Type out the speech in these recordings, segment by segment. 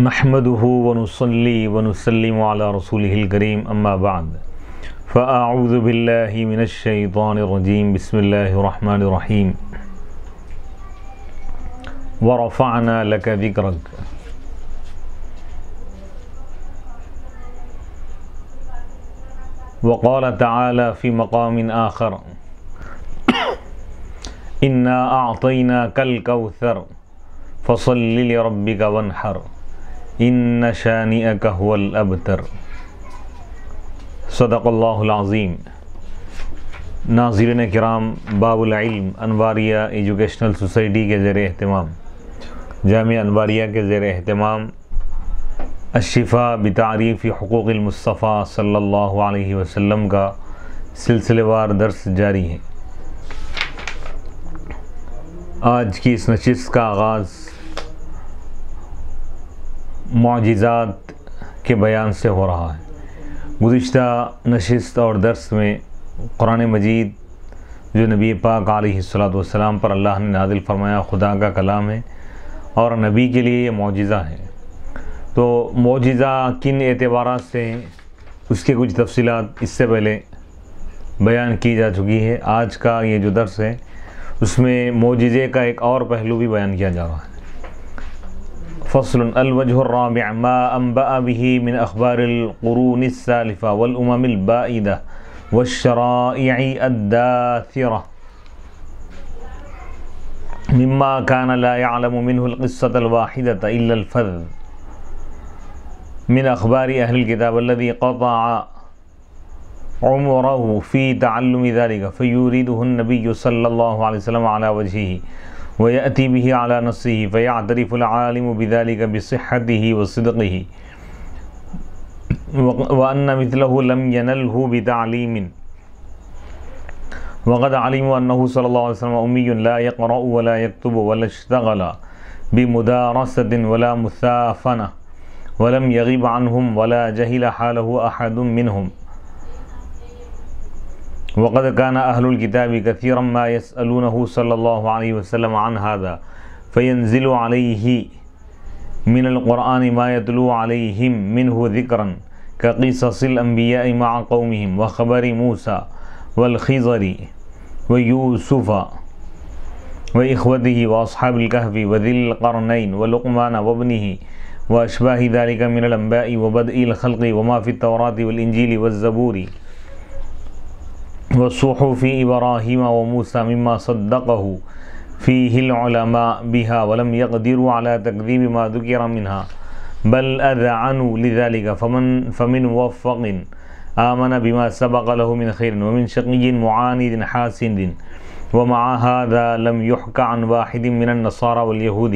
نحمده ونصلي ونسلم على رسوله الكريم اما بعد فاعوذ بالله من الشيطان الرجيم بسم الله الرحمن الرحيم ورفعنا لك ذكرك وقال تعالى في مقام آخر إنا أعطيناك الكوثر فصل لربك وانحر ان شانئک هو الابتر۔ صدق اللہ العظیم۔ ناظرین کرام، باب العلم انواریہ ایجوکیشنل سوسائٹی کے زیر اہتمام، جامعہ انواریہ کے زیر اہتمام الشفاء بتعریف حقوق المصطفیٰ صلی اللہ علیہ وسلم کا سلسلے وار درس جاری ہے۔ آج کی اس نشست کا آغاز معجزات کے بیان سے ہو رہا ہے۔ گزشتہ نشست اور درس میں قرآن مجید جو نبی پاک علیہ السلام پر اللہ نے نازل فرمایا خدا کا کلام ہے اور نبی کے لیے یہ معجزہ ہے، تو معجزہ کن اعتبارات سے ہیں اس کے کچھ تفصیلات اس سے پہلے بیان کی جا چکی ہے۔ آج کا یہ جو درس ہے اس میں معجزے کا ایک اور پہلو بھی بیان کیا جا رہا ہے۔ فصل الوجہ الرابع ما انبأ به من اخبار القرون السالفة والامم البائدة والشرائع الداثرة مما كان لا يعلم منه القصة الواحدة إلا الفذ من اخبار اهل الكتاب الذي قطع عمره في تعلم ذلك فيريده النبي صلى الله عليه وسلم على وجهه ويأتي به على نصه فيعترف العالم بذلك بصحته وصدقه وأن مثله لم ينله بتعليم وقد علموا أنه صلى الله عليه وسلم أمي لا يقرأ ولا يكتب ولا اشتغل بمدارسة ولا مثافنة ولم يغب عنهم ولا جهل حاله أحد منهم وقد كان أهل الكتاب كثيرا ما يسألونه صلى الله عليه وسلم عن هذا فينزل عليه من القرآن ما يتلو عليهم منه ذكرا كقصص الأنبياء مع قومهم وخبر موسى والخضر ويوسف وإخوته وأصحاب الكهف وذي القرنين ولقمان وابنه وأشباه ذلك من الأنباء وبدء الخلق وما في التوراة والإنجيل والزبور وصحف إبراهيم وموسى مما صدقه فيه العلماء بها ولم يقدروا على تكذيب ما ذكر منها بل أذعنوا لذلك فمن موفق آمن بما سبق له من خير ومن شقي معاند حاسد ومع هذا لم يحك عن واحد من النصارى واليهود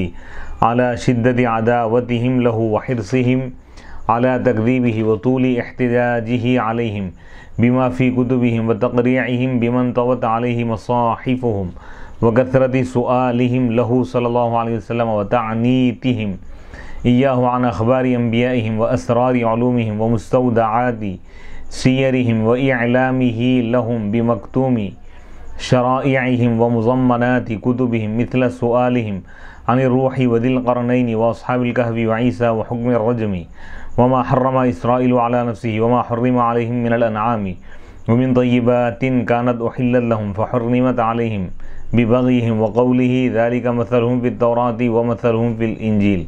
على شدة عداوتهم له وحرصهم على تكذيبه وطول احتجاجه عليهم بما في كتبهم وتقريعهم بمن طوت عليه مصاحفهم وكثرة سؤالهم له صلى الله عليه وسلم وتعنيتهم إياه عن أخبار أنبيائهم وأسرار علومهم ومستودعات سيرهم وإعلامه لهم بمكتوم شرائعهم ومضمنات كتبهم مثل سؤالهم عن الروح وذي القرنين وأصحاب الكهف وعيسى وحكم الرجم وما حرم إسرائيل على نفسه وما حرم عليهم من الأنعام ومن طيبات كانت أحلت لهم فحرمت عليهم ببغيهم وقوله ذلك مثلهم في التوراة ومثلهم في الإنجيل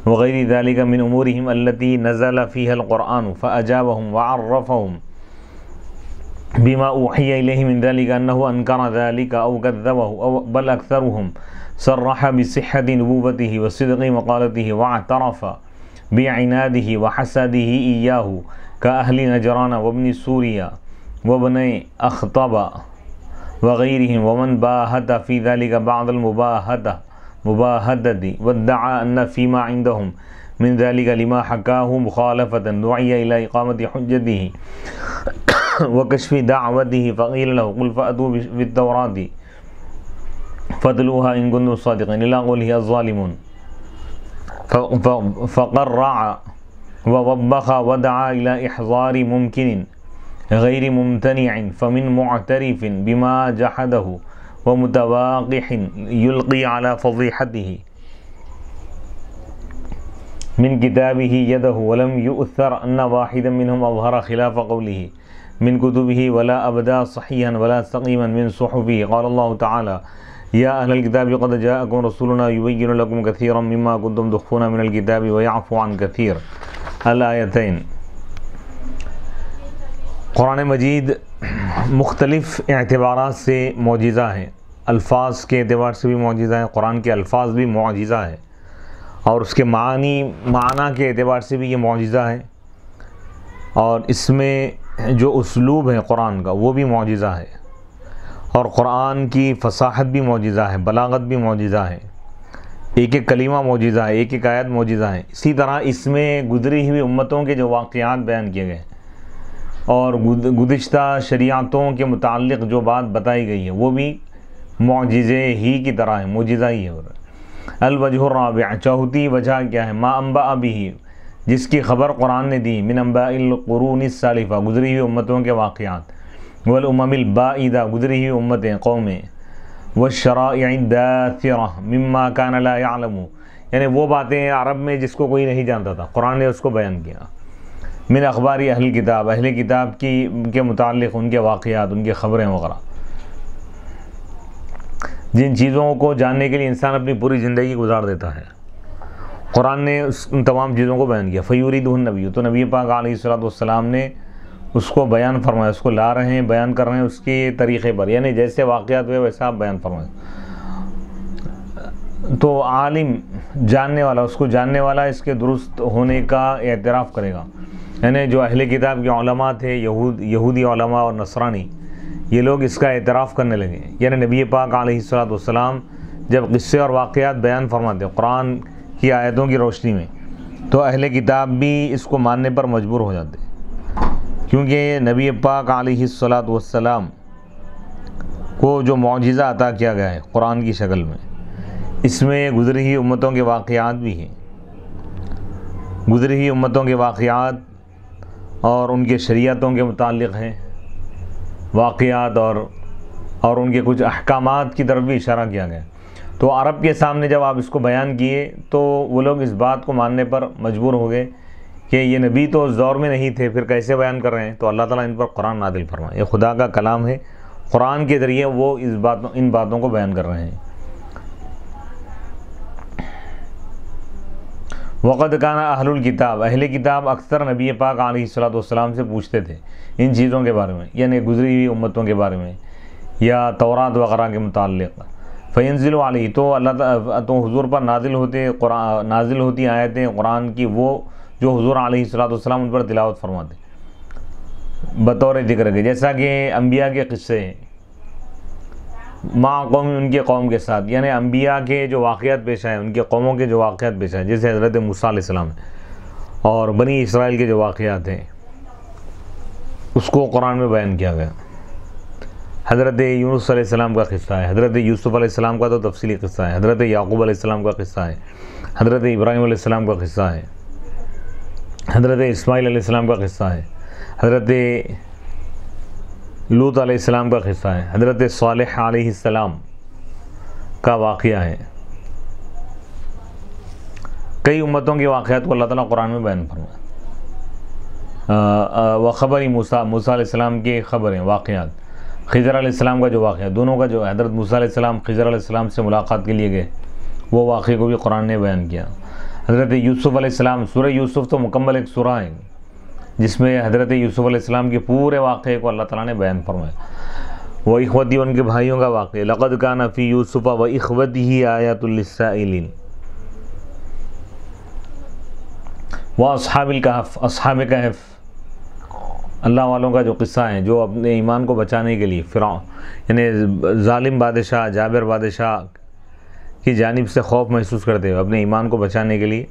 وغير ذلك من أمورهم التي نزل فيها القرآن فأجابهم وعرفهم بما أوحي إليه من ذلك أنه أنكر ذلك أو كذبه أو بل أكثرهم صرح بصحة نبوته وصدق مقالته واعترف بعناده وحسده إياه كأهل نجران وابن سوريا وابن أخطب وغيرهم ومن باهت في ذلك بعض المباهدة وادعى أن فيما عندهم من ذلك لما حكاه مخالفة دعي إلى إقامة حجته وكشف دعوته فقيل له قل فأتوا بالتوراة فاتلوها إن كنتم صادقين إلى قوله الظالمون فقرع ووبخ ودعا إلى إحضار ممكن غير ممتنع فمن معترف بما جحده ومتواقح يلقي على فضيحته من كتابه يده ولم يؤثر أن واحدا منهم أظهر خلاف قوله من كتبه ولا أبدا صحيحا ولا سقيما من صحفه. قال الله تعالى يا أهل الكتاب قد جاءكم رسولنا يبين لكم كثيرا مما كنتم تخفون من الكتاب ويعفو عن كثير. الآیتین. قرآن مجید مختلف اعتبارات سے معجزہ ہے. الفاظ کے اعتبار سے بھی معجزہ ہے، قرآن کے الفاظ بھی معجزہ ہے، اور اس کے معنی کے اعتبار سے بھی یہ معجزہ ہے، اور اس میں جو اسلوب ہے قرآن کا وہ بھی معجزہ ہے، اور قرآن کی فصاحت بھی معجزہ ہے، بلاغت بھی معجزہ ہے، ایک ایک کلمہ معجزہ ہے، ایک ایک آیت معجزہ ہے. اسی طرح اس میں گزری ہوئی امتوں کے جو واقعات بیان کیے گئے اور گزشتہ شریعتوں کے متعلق جو بات بتائی گئی ہے وہ بھی معجزے ہی کی طرح ہے، معجزہ ہی ہے. الوجہ الرابع، چوتھی وجہ کیا ہے؟ ما انبأ به، جس کی خبر قرآن نے دی، من انباء القرون السالفہ، گزری ہوئی امتوں کے واقعات، والامم البائدہ، گزری ہوئی امتیں، قومیں، والشرائع الداثرہ مما کان لا يعلم، یعنی وہ باتیں عرب میں جس کو کوئی نہیں جانتا تھا قرآن نے اس کو بیان کیا. من اخبار اہل کتاب، اہل کتاب کے متعلق ان کے واقعات، ان کی خبریں وغیرہ، جن چیزوں کو جاننے کے لیے انسان اپنی پوری زندگی گزار دیتا ہے، قرآن نے ان تمام چیزوں کو بیان کیا. فیوریدہ النبی، تو نبی پاک علیہ الصلوۃ والسلام نے اس کو بیان فرمایا، اس کو لا رہے ہیں، بیان کر رہے ہیں اس کے طریقے پر، یعنی جیسے واقعات ہوئے ویسا آپ بیان فرمائیں. تو عالم، جاننے والا، اس کو جاننے والا اس کے درست ہونے کا اعتراف کرے گا. یعنی جو اہل کتاب کے علماء تھے، یہودی علماء اور نصرانی، یہ لوگ اس کا اعتراف کرنے لگے. یعنی نبی پاک علیہ الصلوۃ والسلام جب قصے اور واقعات بیان فرماتے قرآن کی آیتوں کی روشنی میں، تو اہل کتاب بھی اس کو ماننے پر مجبور ہو جاتے، کیونکہ نبی پاک علیہ الصلوۃ والسلام کو جو معجزہ عطا کیا گیا ہے قرآن کی شکل میں، اس میں گزری ہوئی امتوں کے واقعات بھی ہیں. گزری ہوئی امتوں کے واقعات اور ان کے شریعتوں کے متعلق ہیں واقعات، اور ان کے کچھ احکامات کی طرف بھی اشارہ کیا گیا. تو عرب کے سامنے جب آپ اس کو بیان کیے تو وہ لوگ اس بات کو ماننے پر مجبور ہو گئے کہ یہ نبی تو اس دور میں نہیں تھے، پھر کیسے بیان کر رہے ہیں. تو اللہ تعالیٰ ان پر قرآن نازل فرمائے. یہ خدا کا کلام ہے، قرآن کے ذریعے وہ ان باتوں کو بیان کر رہے ہیں. وقد کان اہل الکتاب، اہل کتاب اکثر نبی پاک علیہ الصلوۃ والسلام سے پوچھتے تھے ان چیزوں کے بارے میں، یعنی گزری ہوئی امتوں کے بارے میں یا تورات وغیرہ کے متعلق. فینزل علیہ، تو حضور پر نازل ہوتی آیتیں قرآن کی، وہ جو حضور علیہ الصلوۃ والسلام ان پر تلاوت فرماتے بطور ذکر کے، جیسا کہ انبیاء کے قصے ہیں، مع قوم، ان کے قوم کے ساتھ، یعنی انبیاء کے جو واقعات پیش آئے، ان کے قوموں کے جو واقعات پیش آئے، جیسے حضرت موسیٰ علیہ السلام اور بنی اسرائیل کے جو واقعات ہیں اس کو قرآن میں بیان کیا گیا. حضرت یونس علیہ السلام کا قصہ ہے، حضرت یوسف علیہ السلام کا تو تفصیلی قصہ ہے، حضرت یعقوب علیہ السلام کا قصہ ہے، حضرت ابراہیم علیہ السلام کا قصہ ہے، حضرت اسماعیل علیہ السلام کا قصہ ہے، حضرت لوط علیہ السلام کا قصہ ہے، حضرت صالح علیہ السلام کا واقعہ ہے. کئی امتوں کے واقعات کو اللہ تعالیٰ قرآن میں بیان فرمایا. وخبر موسیٰ علیہ السلام کی خبریں، واقعات، خضر علیہ السلام کا جو واقعہ، دونوں کا جو حضرت موسیٰ علیہ السلام خضر علیہ السلام سے ملاقات کے لیے گئے، وہ واقعے کو بھی قرآن نے بیان کیا. حضرت یوسف علیہ السلام، سورہ یوسف تو مکمل ایک سورہ ہے جس میں حضرت یوسف علیہ السلام کے پورے واقعے کو اللہ تعالیٰ نے بیان فرمایا. وہ اخوتی، ان کے بھائیوں کا واقعہ، لقد کان فی یوسف و اخوتہ آیات للسائلین. وہ اصحاب الکہف، اصحاب کہف، اللہ والوں کا جو قصہ ہے، جو اپنے ایمان کو بچانے کے لیے فرعون، یعنی ظالم بادشاہ جابر بادشاہ کی جانب سے خوف محسوس کرتے ہوئے اپنے ایمان کو بچانے کے لیے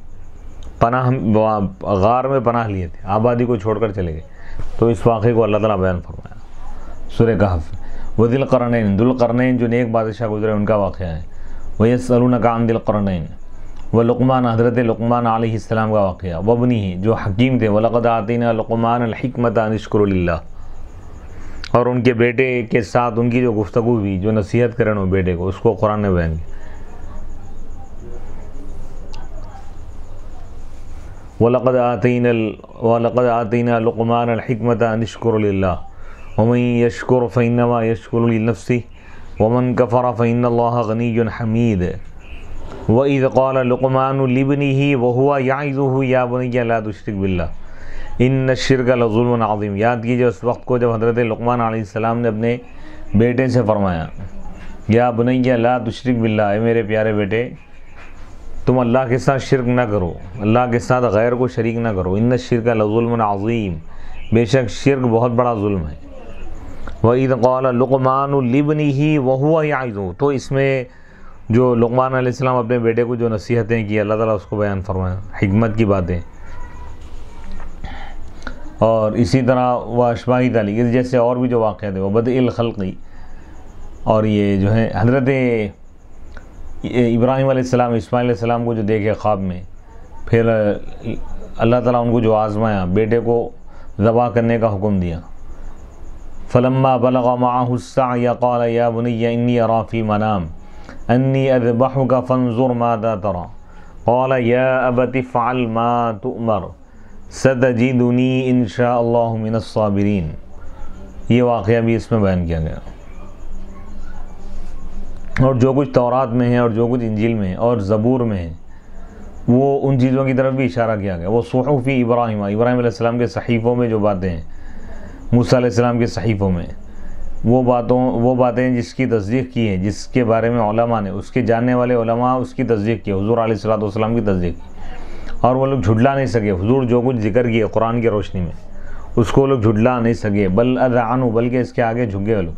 غار میں پناہ لیے تھے، آبادی کو چھوڑ کر چلے گئے. تو اس واقعے کو اللہ تعالیٰ بیان فرمایا سورہ کہف. وہ ذی القرنین، ذو القرنین جو نیک بادشاہ گزرے ان کا واقعہ ہے. وَيَسْأَلُونَكَ عَنْ ذِي الْقَرْنَيْنِ، وہ حضرت لقمان علیہ السلام کا واقعہ. وابنہ، جو حکیم تھے. وَلَقَدْ آتَيْنَا لُقْمَانَ الْحِكْمَةَ أَنِ اشْكُرْ لِلَّهِ، اور ان کے بیٹے کے ساتھ ان کی جو گفتگو ہوئی، جو نصیحت کریں وہ بیٹے کو، اس کو قرآن نے بیان کیا. وَلَقَدْ آتَيْنَا لُقْمَانَ الْحِكْمَةَ أَنِ اشْكُرْ لِلَّهِ وَمَنْ يَشْكُرْ فَإِنَّمَا يَشْكُرُ لِنَفْسِهِ وَمَنْ كَفَرَ فَإِنَّ اللَّهَ غَنِيٌّ حَمِيدٌ وَإِذْ قَالَ لُقْمَانُ لِابْنِهِ وَهُوَ يَعِظُهُ يَا بُنَيَّ لَا تُشْرِكْ بِاللَّهِ إِنَّ الشِّرْكَ لَظُلْمٌ عَظِيمٌ۔ یاد کیجئے اس وقت کو جب حضرت لقمان علیہ السلام نے اپنے بیٹے سے فرمایا، یا بنیّ لا تشرک باللہ، اے میرے پیارے بیٹے تم اللہ کے ساتھ شرک نہ کرو، اللہ کے ساتھ غیر کو شریک نہ کرو، ان الشرک لظلم عظیم، بے شک شرک بہت بڑا ظلم ہے۔ وَإِذْ قَالَ لُقْمَانُ لِابْنِهِ وَهُوَ يَعِظُهُ، تو اس میں جو لقمان علیہ السلام اپنے بیٹے کو جو نصیحتیں کی اللہ تعالیٰ اس کو بیان فرمایا، حکمت کی باتیں، اور اسی طرح وہ اشباہی تعلیم جیسے اور بھی جو واقعات ہیں، وہ بدء الخلقی، اور یہ جو ہے حضرت ابراہیم علیہ السلام اسماعیل علیہ السلام کو جو دیکھے خواب میں، پھر اللہ تعالیٰ ان کو جو آزمایا، بیٹے کو ذبح کرنے کا حکم دیا۔ فلما بلغ معه السعي قال يا بني إني أرى في المنام أني أذبحك فانظر ماذا ترى قال يا أبت افعل ما تؤمر ستجدني إن شاء الله من الصابرين۔ یہ واقعہ بھی اس میں بیان کیا گیا، اور جو کچھ تورات میں ہے اور جو کچھ انجیل میں ہے اور زبور میں ہے وہ ان چیزوں کی طرف بھی اشارہ کیا گیا۔ وہ صحف ابراہیم علیہ السلام کے صحیفوں میں جو باتیں ہیں، موسیٰ علیہ السلام کے صحیفوں میں وہ باتیں جس کی تصدیق کی ہے، جس کے بارے میں علماء نے، اس کے جاننے والے علماء اس کی تصدیق کی، حضور علیہ السلام کی تصدیق کی، اور وہ لوگ جھٹلا نہیں سکے۔ حضور جو کچھ ذکر کیے قرآن کی روشنی میں اس کو لوگ جھٹلا نہیں سکے، بل اذعنوا، بلکہ اس کے آگے جھک گئے وہ لوگ۔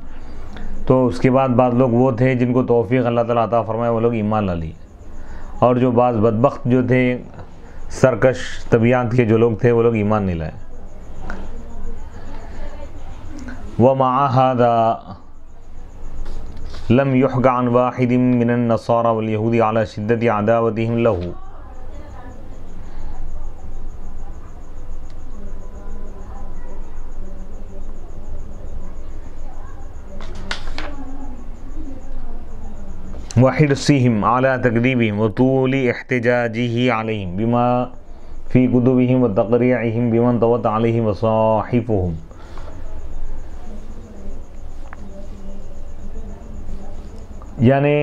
تو اس کے بعد بعض لوگ وہ تھے جن کو توفیق اللہ تعالیٰ عطا فرمائے، وہ لوگ ایمان لا لیے، اور جو بعض بدبخت جو تھے، سرکش طبیعت کے جو لوگ تھے، وہ لوگ ایمان نہیں لائے۔ وَمَعَ هَذَا لَمْ يُحْكَ عَنْ وَاحِدٍ مِّنَ النَّصَارَى وَالْيَهُودِ عَلَى شِدَّةِ عَدَاوَتِهِمْ لَهُ۔ وحرصهم على تكذيبهم وطول احتجاجه عليهم بما في كتبهم وتقريعهم بمن طوت عليه مصاحفهم۔ یعنی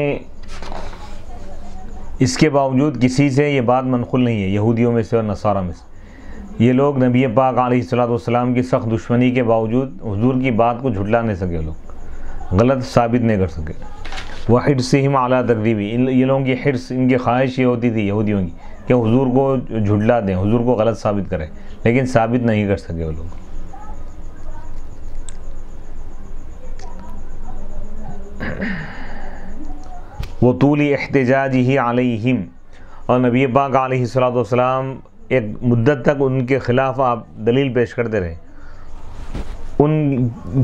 اس کے باوجود کسی سے یہ بات منقول نہیں ہے، یہودیوں میں سے اور نصارہ میں سے، یہ لوگ نبی پاک علیہ السلام کی سخت دشمنی کے باوجود حضور کی بات کو جھٹلا نہیں سکے، لوگ غلط ثابت نہیں کر سکے۔ وحرصهم على تكذيبه، یہ لوگوں کی حرص، ان کی خواہش یہ ہوتی تھی یہودیوں کی کہ حضور کو جھٹلا دیں، حضور کو غلط ثابت کریں، لیکن ثابت نہیں کر سکے وہ لوگ۔ وطول احتجاجه علیہم، اور نبی پاک علیہ السلام ایک مدت تک ان کے خلاف آپ دلیل پیش کرتے رہے، ان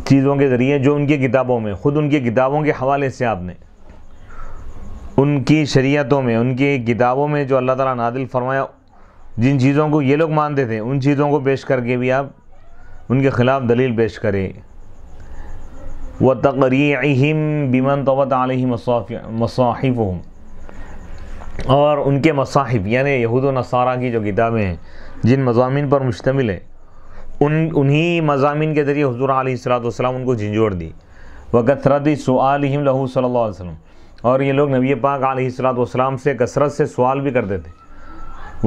چیزوں کے ذریعے جو ان کی کتابوں میں، خود ان کی کتابوں کے حوالے سے آپ نے، ان کی شریعتوں میں، ان کی کتابوں میں جو اللہ تعالیٰ نازل فرمایا، جن چیزوں کو یہ لوگ مانتے تھے ان چیزوں کو پیش کر کے بھی آپ ان کے خلاف دلیل پیش کرے۔ وَتَقْرِيعِهِمْ بِمَنْ طَوَتْ عَلَيْهِ مَصَاحِفُهُمْ، اور ان کے مصاحف یعنی یہود و نصارہ کی جو کتابیں ہیں جن مضامین پر مشتمل ہے، انہی مضامین کے ذریعے حضور علیہ السلام ان کو جھنجھوڑ دی۔ وَكَثْرَةِ سُؤَالِهِمْ لَهُ صلی اللہ علیہ وسلم، اور یہ لوگ نبی پاک علیہ السلام سے کثرت سے سوال بھی کرتے تھے۔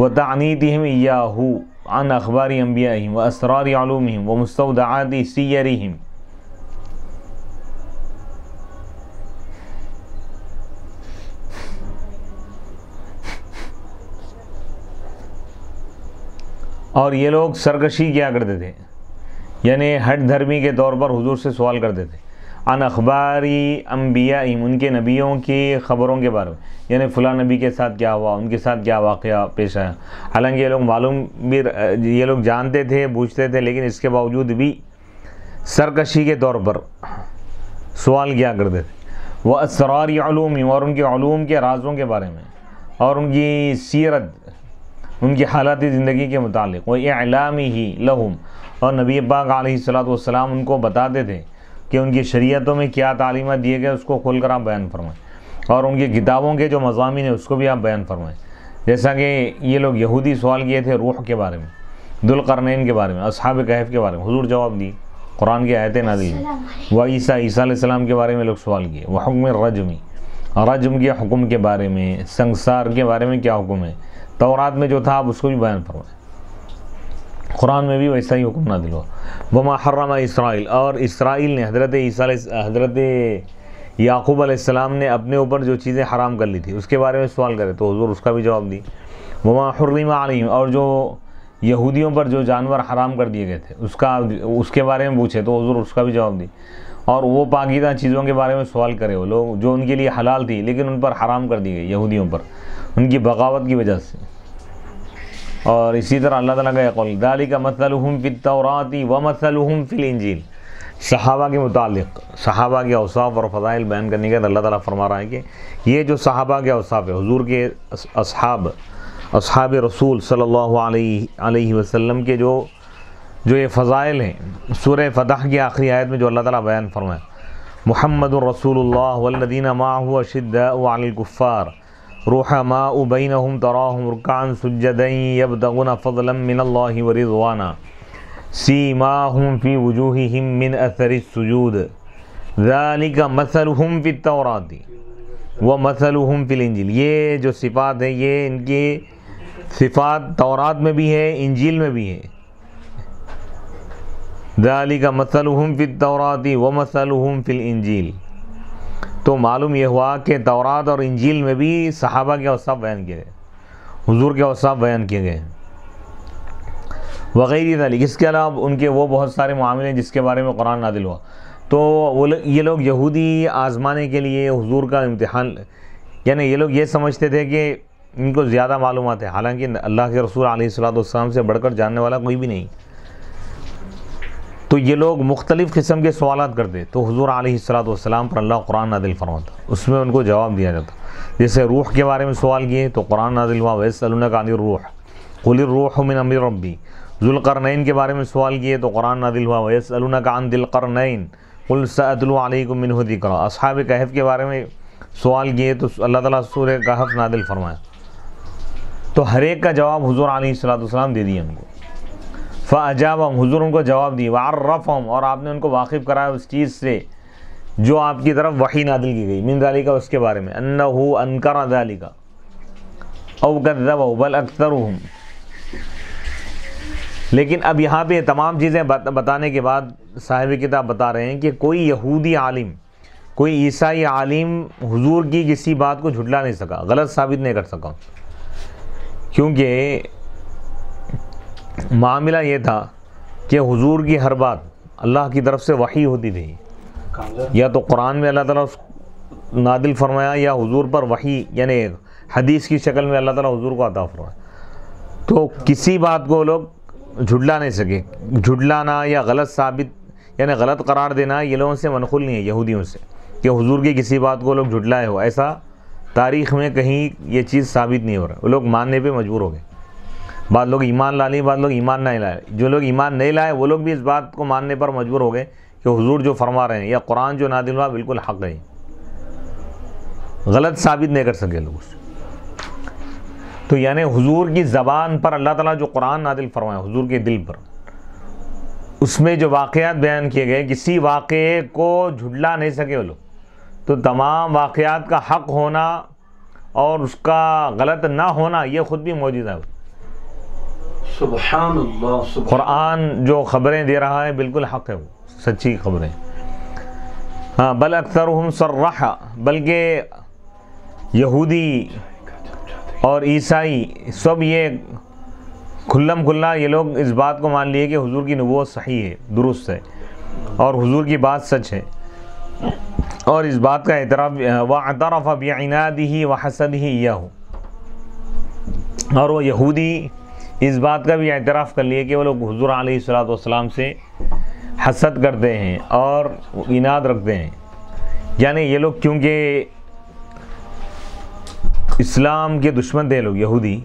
وَتَعْنِيتِهِمْ إِيَّاهُ عَنْ أَخْبَارِ أَنْبِيَائِهِمْ وَأَسْرَارِ عُلُومِهِمْ وَمُسْتَوْدَعَاتِ سِيَرِهِمْ، اور یہ لوگ سرکشی کیا کرتے تھے، یعنی ہٹ دھرمی کے طور پر حضور سے سوال کرتے تھے، عن اخباری انبیائیم، ان کے نبیوں کی خبروں کے بارے میں، یعنی فلاں نبی کے ساتھ کیا ہوا، ان کے ساتھ کیا واقعہ پیش آیا۔ حالانکہ یہ لوگ معلوم بھی، یہ لوگ جانتے تھے، بوجھتے تھے، لیکن اس کے باوجود بھی سرکشی کے طور پر سوال کیا کرتے تھے۔ وہ اسرار علوم، اور ان کے علوم کے رازوں کے بارے میں، اور ان کی سیرت، ان کی حالات زندگی کے متعلق۔ وہ اعلامی لہم، اور نبی پاک علیہ السلام ان کو بتاتے تھے کہ ان کی شریعتوں میں کیا تعلیمات دیے گئے، اس کو کھول کر آپ بیان فرمائیں، اور ان کی کتابوں کے جو مضامین ہیں اس کو بھی آپ بیان فرمائیں۔ جیسا کہ یہ لوگ یہودی سوال کیے تھے روح کے بارے میں، ذوالقرنین کے بارے میں، اصحاب کہف کے بارے میں، حضور جواب دی، قرآن کی آیتیں نازل ہوئی۔ و عیسیٰ علیہ السلام کے بارے میں لوگ سوال کیے، وہ حکم رجمی، رجم کے حکم کے بارے میں، سنگسار کے بارے میں کیا حکم ہے، تورات میں جو تھا آپ اس کو بھی بیان فرمائیں، قرآن میں بھی ویسا ہی حکم نازل ہوا۔ وما حرم اسرائیل، اور اسرائیل نے حضرت یعقوب علیہ السلام نے اپنے اوپر جو چیزیں حرام کر لی تھی اس کے بارے میں سوال کرے تو حضور اس کا بھی جواب دی۔ وما حرم علیہم، اور جو یہودیوں پر جو جانور حرام کر دیے گئے تھے اس کے بارے میں پوچھے تو حضور اس کا بھی جواب دی۔ اور وہ پاکیزہ چیزوں کے بارے میں سوال کرے وہ لوگ جو ان کے لیے حلال تھی لیکن ان پر حرام کر دی گئی یہودیوں پر ان کی بغاوت کی وجہ سے۔ اور اسی طرح اللہ تعالیٰ کا یہ قول ذالک مثلہم فی التوراۃ ومثلہم فی الانجیل، صحابہ کے متعلق صحابہ کے اوصاف اور فضائل بیان کرنے کے بعد اللہ تعالیٰ فرما رہا ہے کہ یہ جو صحابہ کے اوصاف ہے، حضور کے اصحاب رسول صلی اللہ علیہ وسلم کے جو یہ فضائل ہیں، سورہ فتح کی آخری آیت میں جو اللہ تعالیٰ بیان فرمایا، محمد رسول اللہ والذین معہ اشداء علی الکفار رحماء بینہم تراہم رکعا سجدا یبتغون فضلا من اللہ ورضوانا سیماہم فی وجوہہم من اثر السجود ذالک مثلہم فی التوراۃ ومثلہم فی الانجیل۔ یہ جو صفات ہیں یہ ان کی صفات تورات میں بھی ہے، انجیل میں بھی ہے۔ ذالک مثلہم فی التوراۃ ومثلہم فی الانجیل، تو معلوم یہ ہوا کہ تورات اور انجیل میں بھی صحابہ کے اوصاف بیان کیے گئے، حضور کے اوصاف بیان کیے گئے وغیرہ ذالک۔ اس کے علاوہ ان کے وہ بہت سارے معاملے جس کے بارے میں قرآن نازل ہوا، تو یہ لوگ یہودی آزمانے کے لیے حضور کا امتحان، یعنی یہ لوگ یہ سمجھتے تھے کہ ان کو زیادہ معلومات ہے، حالانکہ اللہ کے رسول علیہ السلام سے بڑھ کر جاننے والا کوئی بھی نہیں۔ تو یہ لوگ مختلف قسم کے سوالات کرتے تو حضور علیہ السلام پر اللہ قرآن نازل فرماتا، اس میں ان کو جواب دیا جاتا۔ جیسے روح کے بارے میں سوال کیے تو قرآن نازل ہوا وَيَسْأَلُونَكَ عَنِ الرُّوحِ قُلِ الرُّوحُ مِنْ أَمْرِ رَبِّي۔ ذوالقرنین کے بارے میں سوال کیے تو قرآن نازل ہوا وَيَسْأَلُونَكَ عَنْ ذِي الْقَرْنَيْنِ قُلْ سَأَتْلُو عَلَيْكُم مِّنْهُ ذِكْرًا۔ اصحاب کہف کے بارے میں سوال کیے تو اللہ تعالیٰ سورہ کہف نازل فرمایا، تو ہر ایک کا جواب حضور علیہ السلام دے دیا ان کو۔ فَأَجَابَهُمْ، حضور ان کو جواب دی، وَعَرَّفَهُمْ، اور آپ نے ان کو واقف کرایا اس چیز سے جو آپ کی طرف وحی نازل کی گئی، من ذالک، اس کے بارے میں، أَنَّهُ أَنْكَرَ ذَالِكَ أَوْ كَذَّبَهُ بَلْ أَكْثَرُهُمْ۔ لیکن اب یہاں پہ تمام چیزیں بتانے کے بعد صاحب کتاب بتا رہے ہیں کہ کوئی یہودی عالم، کوئی عیسائی عالم حضور کی کسی بات کو جھٹلا نہیں سکا، غلط ثابت نہیں کر سکا، کیونکہ معاملہ یہ تھا کہ حضور کی ہر بات اللہ کی طرف سے وحی ہوتی تھی، یا تو قرآن میں اللہ تعالیٰ نازل فرمایا یا حضور پر وحی یعنی حدیث کی شکل میں اللہ تعالیٰ حضور کو عطا فرمایا، تو کسی بات کو لوگ جھٹلا نہیں سکے۔ جھٹلانا یا غلط ثابت یعنی غلط قرار دینا یہ لوگوں سے منقول نہیں ہے، یہودیوں سے، کہ حضور کی کسی بات کو لوگ جھٹلائے ہو، ایسا تاریخ میں کہیں یہ چیز ثابت نہیں ہو رہا، وہ لوگ ماننے پہ مجبور ہو گئے۔ بعض لوگ ایمان لا لیں، بعض لوگ ایمان نہیں لائے، جو لوگ ایمان نہیں لائے وہ لوگ بھی اس بات کو ماننے پر مجبور ہو گئے کہ حضور جو فرما رہے ہیں یا قرآن جو نازل ہوا بالکل حق ہے، غلط ثابت نہیں کر سکے لوگ اس۔ تو یعنی حضور کی زبان پر اللہ تعالیٰ جو قرآن نازل فرمایا حضور کے دل پر، اس میں جو واقعات بیان کیے گئے کسی واقعے کو جھٹلا نہیں سکے وہ لوگ، تو تمام واقعات کا حق ہونا اور اس کا غلط نہ ہونا یہ خود بھی معجزہ ہے۔ سبحان اللہ، قرآن جو خبریں دے رہا ہے بالکل حق ہے، وہ سچی خبریں۔ ہاں، بل اکثرہم صرح، بلکہ یہودی اور عیسائی سب یہ کھلم کھلا یہ لوگ اس بات کو مان لیے کہ حضور کی نبوت صحیح ہے، درست ہے، اور حضور کی بات سچ ہے، اور اس بات کا اعتراف وَاعْتَرَفَ بِعِنَادِهِ وَحَسَدِهِ إِيَّاهُ، اور وہ یہودی اس بات کا بھی اعتراف کر لیے کہ وہ لوگ حضور علیہ السلام سے حسد کرتے ہیں اور عناد رکھتے ہیں، یعنی یہ لوگ کیونکہ اسلام کے دشمن تھے لوگ یہودی،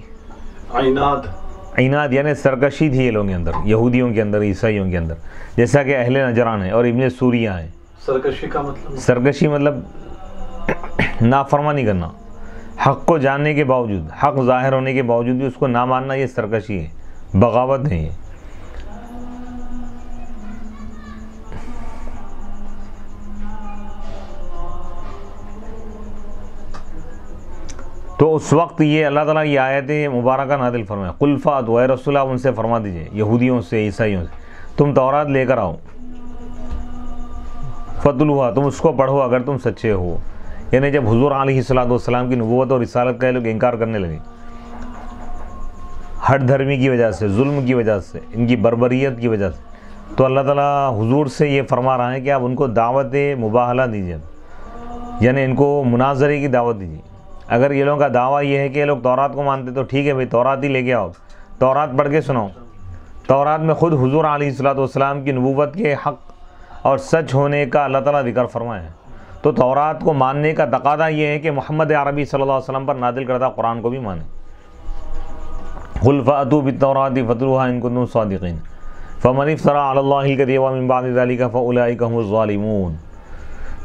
عناد یعنی سرکشی تھی یہ لوگوں کے اندر، یہودیوں کے اندر، عیسائیوں کے اندر، جیسا کہ اہل نجران ہیں اور ابن سوریہ ہیں۔ سرکشی کا مطلب؟ سرکشی مطلب نافرمانی کرنا، حق کو جاننے کے باوجود، حق ظاہر ہونے کے باوجود بھی اس کو نہ ماننا، یہ سرکشی ہے، بغاوت ہے یہ۔ تو اس وقت یہ اللہ تعالیٰ یہ آیت مبارکہ نازل فرمایا، قل فاتوا، اے رسول اللہ ان سے فرما دیجئے، یہودیوں سے، عیسائیوں سے، تم تورات لے کر آؤ، فتلوہا، تم اس کو پڑھو اگر تم سچے ہو۔ یعنی جب حضور علیہ السلام کی نبوت اور رسالت کا یہ لوگ انکار کرنے لگے، ہٹ دھرمی کی وجہ سے، ظلم کی وجہ سے، ان کی بربریت کی وجہ سے، تو اللہ تعالیٰ حضور سے یہ فرما رہا ہے کہ آپ ان کو دعوت مباہلہ دیجیے، یعنی ان کو مناظرے کی دعوت دیجیے۔ اگر یہ لوگوں کا دعویٰ یہ ہے کہ یہ لوگ تورات کو مانتے تو ٹھیک ہے بھائی، تورات ہی لے کے آؤ، تورات پڑھ کے سناؤ۔ تورات میں خود حضور علیہ السلام کی نبوت کے حق اور سچ ہونے کا اللہ تعالیٰ ذکر فرمایا ہے، تو تورات کو ماننے کا تقاضا یہ ہے کہ محمد عربی صلی اللہ علیہ وسلم پر نازل کردہ قرآن کو بھی مانیں۔ قل فأتوا بالتوراة فاتلوها إن كنتم صادقين فمن افترى على الله الكذب من بعد ذلك فأولئك هم الظالمون۔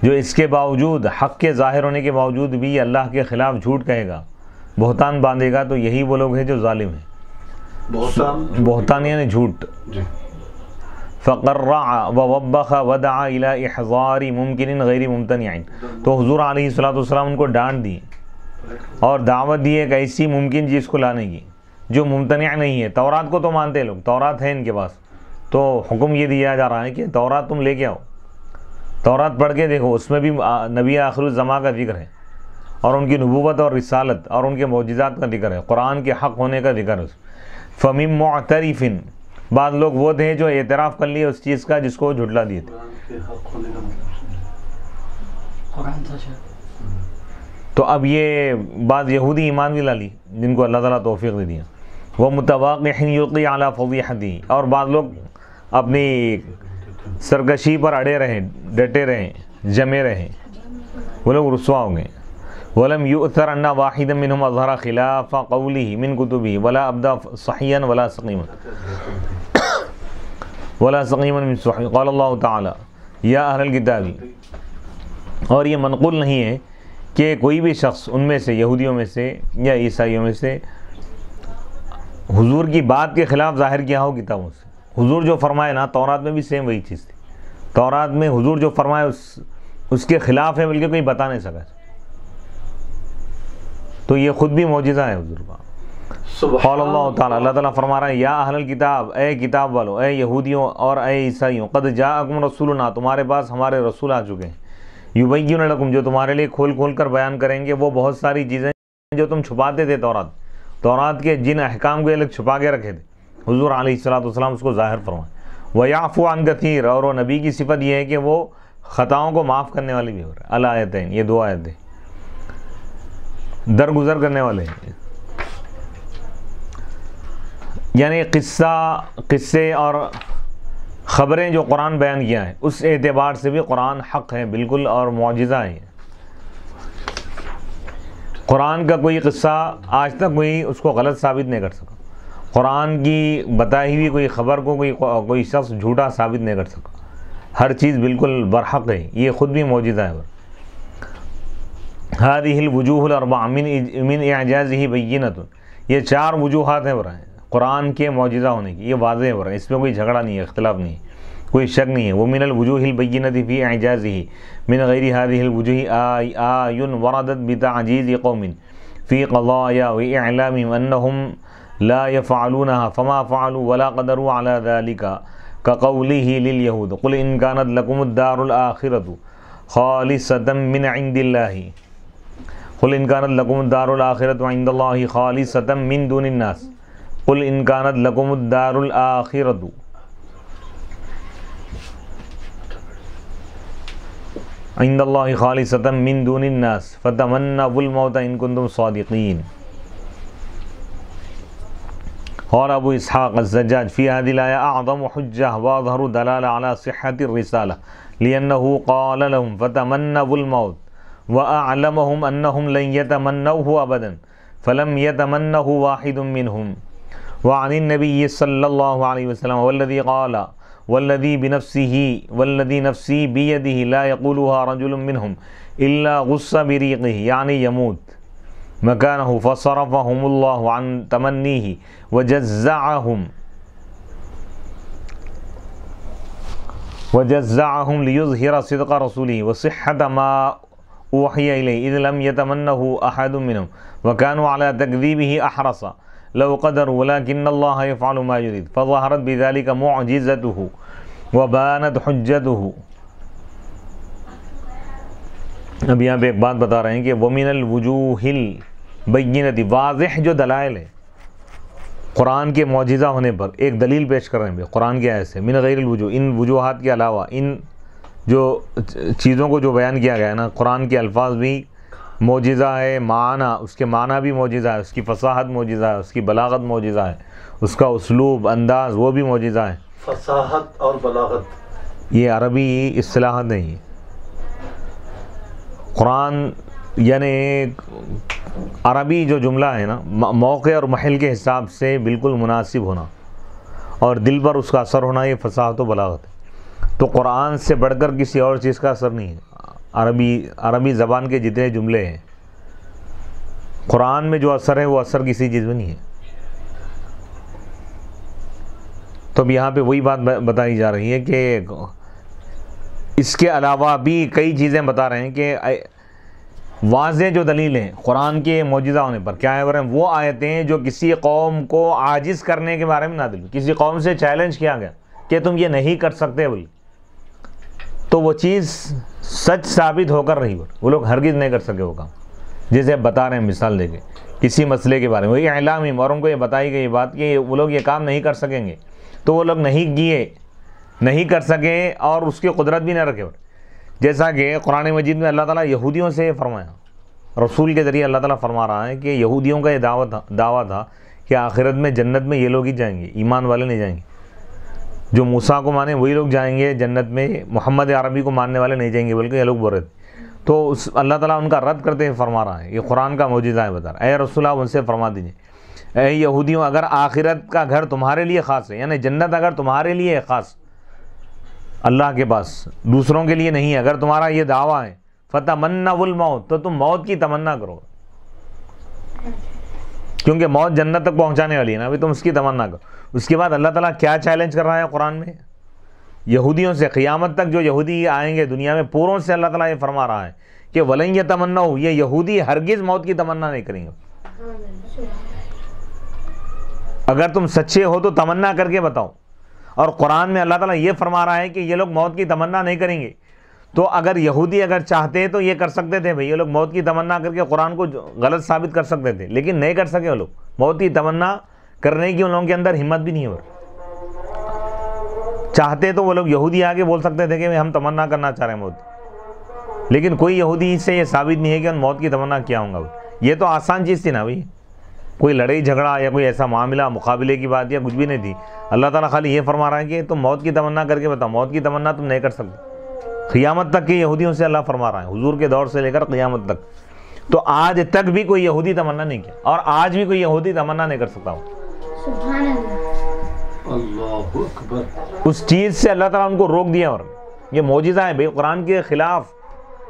جو اس کے باوجود، حق کے ظاہر ہونے کے باوجود بھی اللہ کے خلاف جھوٹ کہے گا، بہتان باندھے گا، تو یہی وہ لوگ ہیں جو ظالم ہیں۔ بہتان یعنی جھوٹ۔ فقرع ووبخ ودعا الى احضار ممکن غیر ممتنع، تو حضور علیہ السلام ان کو ڈانٹ دی اور دعوت دی ایک ایسی ممکن چیز کو لانے کی جو ممتنع نہیں ہے۔ تورات کو تو مانتے لوگ، تورات ہے ان کے پاس، تو حکم یہ دیا جا رہا ہے کہ تورات تم لے کے آؤ، تورات پڑھ کے دیکھو، اس میں بھی نبی آخر الزماں کا ذکر ہے، اور ان کی نبوت اور رسالت اور ان کے معجزات کا ذکر ہے، قرآن کے حق ہونے کا ذکر ہے۔ فَمِن مُعْتَرِفٍ، بعض لوگ وہ تھے جو اعتراف کر لیے اس چیز کا جس کو وہ جھٹلا دیے تھے۔ تو اب یہ بعض یہودی ایمان بھی لا لی جن کو اللہ تعالیٰ توفیق دے دیا۔ وہ متواقع یلقی علی فضیحتی، اور بعض لوگ اپنی سرکشی پر اڑے رہیں، ڈٹے رہیں، جمے رہیں، وہ لوگ رسوا ہو گئے۔ ولم یؤثر ان واحدا منهم اظہر خلاف قوله من کتبه ولا ابدا صحیحا ولا سقیما ولا سقیما من صحیح، قال اللہ تعالی یا اہل الکتاب، اور یہ منقول نہیں ہے کہ کوئی بھی شخص ان میں سے، یہودیوں میں سے یا عیسائیوں میں سے، حضور کی بات کے خلاف ظاہر کیا ہو کتابوں سے۔ حضور جو فرمائے نا، تورات میں بھی سیم وہی چیز تھی، تورات میں حضور جو فرمائے اس کے خلاف ہے، بلکہ کوئی بتا نہیں سکا، تو یہ خود بھی معجزہ ہے حضور کا۔ قال اللہ تعالیٰ، اللہ تعالیٰ فرما رہا ہے یا اہل الکتاب، اے کتاب والو، اے یہودیوں اور اے عیسائیوں، قد جاءکم رسولنا، تمہارے پاس ہمارے رسول آ چکے ہیں، یبین لکم، جو تمہارے لیے کھول کھول کر بیان کریں گے وہ بہت ساری چیزیں جو تم چھپاتے تھے تورات کے جن احکام کو یہ لوگ چھپا کے رکھے تھے، حضور علیہ السلام اس کو ظاہر فرمائے۔ وَيَعْفُو عَنْ كَثِيرٍ، اور وہ نبی کی صفت یہ ہے کہ وہ خطاؤں کو معاف کرنے والی بھی ہو رہا ہے۔ الآیتین، یہ دو آیتیں درگزر کرنے والے ہیں، یعنی قصے اور خبریں جو قرآن بیان کیا ہے اس اعتبار سے بھی قرآن حق ہے بالکل، اور معجزہ ہے۔ قرآن کا کوئی قصہ آج تک کوئی اس کو غلط ثابت نہیں کر سکا، قرآن کی بتائی ہوئی کوئی خبر کو کوئی شخص جھوٹا ثابت نہیں کر سکا، ہر چیز بالکل برحق ہے، یہ خود بھی معجزہ ہے۔ هذه الوجوہ الاربع من اعجازہ بینۃ، یہ چار وجوہات ہیں قرآن کے معجزہ ہونے کی، یہ واضح ہو رہا ہے، اس میں کوئی جھگڑا نہیں ہے، اختلاف نہیں ہے، کوئی شک نہیں ہے۔ ومن الوجوہ البینۃ فی اعجازہ من غیر هذه الوجوہ آی وردت بتعجیز قوم فی قضایا واعلامهم انهم لا يفعلونها فما فعلوا ولا قدروا على ذلك كقوله لليهود قل ان كانت لكم الدار الآخرة خالصة من عند الله قل ان كانت لكم الدار الآخرة عند الله خالصة من دون الناس قل ان كانت لكم الدار الآخرة عند الله خالصة من دون الناس فتمنوا الموت ان كنتم صادقين۔ اور ابو اسحاق الزجاج فی هذه الآية اعظم حجة واظهر دلالة على صحة الرسالة لأنه قال لهم فتمنوا الموت وأعلمهم أنهم لن يتمنوه أبدا فلم يتمنه واحد منهم۔ وعن النبي صلى الله عليه وسلم والذي قال والذي نفسي بيده لا يقولها رجل منهم إلا غص بريقه، يعني يموت، مكانه فصرفهم الله عن تمنيه وجزعهم ليظهر صدق رسوله وصحة ما أوحي إليه إذ لم يتمنه أحد منهم وكانوا على تكذيبه أحرص لو قدروا ولكن الله يفعل ما يريد فظهرت بذلك معجزته وبانت حجته. اب یہاں پہ ایک بات بتا رہے ہیں کہ وَمِنَ الْوُجُوهِ الْبَيِّنَةِ واضح جو دلائل ہے قرآن کے معجزہ ہونے پر، ایک دلیل پیش کر رہے ہیں قرآن کی آیت سے، من غیر الوجوہ، ان وجوہات کے علاوہ ان جو چیزوں کو جو بیان کیا گیا ہے نا، قرآن کے الفاظ بھی معجزہ ہے، معنی اس کے معنی بھی معجزہ ہے، اس کی فصاحت معجزہ ہے، اس کی بلاغت معجزہ ہے، اس کا اسلوب انداز وہ بھی معجزہ ہے. فصاحت اور بلاغت یہ عربی اصطلاحات نہیں. قرآن یعنی عربی جو جملہ ہے نا، موقع اور محل کے حساب سے بالکل مناسب ہونا اور دل پر اس کا اثر ہونا، یہ فصاحت و بلاغت ہے. تو قرآن سے بڑھ کر کسی اور چیز کا اثر نہیں ہے. عربی زبان کے جتنے جملے ہیں قرآن میں جو اثر ہے وہ اثر کسی چیز میں نہیں ہے. تو اب یہاں پہ وہی بات بتائی جا رہی ہے کہ اس کے علاوہ بھی کئی چیزیں بتا رہے ہیں کہ واضح جو دلیل ہیں قرآن کے معجزہ ہونے پر کیا ہے، وہ آیتیں جو کسی قوم کو عاجز کرنے کے بارے میں نازل ہوئی. کسی قوم سے چیلنج کیا گیا کہ تم یہ نہیں کر سکتے بول، تو وہ چیز سچ ثابت ہو کر رہی، وہ لوگ ہرگز نہیں کر سکے وہ کام. جیسے بتا رہے ہیں مثال دے کے کسی مسئلے کے بارے میں، وہی اعلامی اور ان کو یہ بتائی گئی بات کہ وہ لوگ یہ کام نہیں کر سکیں گے، تو وہ لوگ نہیں کیے، نہیں کر سکے اور اس کی قدرت بھی نہ رکھے. جیسا کہ قرآن مجید میں اللہ تعالیٰ یہودیوں سے فرمایا، رسول کے ذریعے اللہ تعالیٰ فرما رہا ہے کہ یہودیوں کا یہ دعویٰ تھا کہ آخرت میں جنت میں یہ لوگ ہی جائیں گے، ایمان والے نہیں جائیں گے. جو موسیٰ کو مانے وہی لوگ جائیں گے جنت میں، محمد عربی کو ماننے والے نہیں جائیں گے بلکہ یہ لوگ بول رہے تھے. تو اللہ تعالیٰ ان کا رد کرتے ہوئے فرما رہا ہے، یہ قرآن کا معجزہ ہے بتا رہا ہے، اے رسول اللہ ان سے فرما دیجئے اے یہودیوں اگر آخرت کا گھر تمہارے لیے خاص ہے، یعنی جنت اگر تمہارے لیے ہے خاص اللہ کے پاس، دوسروں کے لیے نہیں ہے، اگر تمہارا یہ دعویٰ ہے فتمنوا الموت، تو تم موت کی تمنا کرو، کیونکہ موت جنت تک پہنچانے والی ہے نا، ابھی تم اس کی تمنا کرو. اس کے بعد اللہ تعالیٰ کیا چیلنج کر رہا ہے قرآن میں یہودیوں سے؟ قیامت تک جو یہودی آئیں گے دنیا میں پوروں سے اللہ تعالیٰ یہ فرما رہا ہے کہ وَلَن يَتَمَنَّوْا، یہ یہودی ہرگز موت کی تمنا نہیں کریں گے. اگر تم سچے ہو تو تمنا کر کے بتاؤ. اور قرآن میں اللہ تعالیٰ یہ فرما رہا ہے کہ یہ لوگ موت کی تمنا نہیں کریں گے. تو اگر یہودی اگر چاہتے تو یہ کر سکتے تھے بھئی، یہ لوگ موت کی تمنا کر کے قرآن کو غلط ثابت کر سکتے تھے، لیکن نہیں کر سکے. وہ لوگ موت کی تمنا کرنے کی ان لوگوں کے اندر ہمت بھی نہیں ہو رہی. چاہتے تو وہ لوگ یہودی آگے بول سکتے تھے کہ ہم تمنا کرنا چاہ رہے ہیں موت، لیکن کوئی یہودی سے یہ ثابت نہیں ہے کہ ان موت کی تمنا کیا ہوں گا. یہ تو آسان چیز تھی نا بھئی، کوئی لڑائی جھگڑا یا کوئی ایسا معاملہ مقابلے کی بات یا کچھ بھی نہیں تھی. اللہ تعالیٰ خالی یہ فرما رہا ہے کہ تم موت کی تمنا کر کے بتاؤ. موت کی تمنا تم نہیں کر سکتے. قیامت تک کے یہودیوں سے اللہ فرما رہا ہے، حضور کے دور سے لے کر قیامت تک. تو آج تک بھی کوئی یہودی تمنا نہیں کیا، اور آج بھی کوئی یہودی تمنا نہیں کر سکتا ہوں. سبحان اللہ، اللہ اکبر. اس چیز سے اللہ تعالیٰ ان کو روک دیا. اور یہ معجزہ ہے بھائی، قرآن کے خلاف،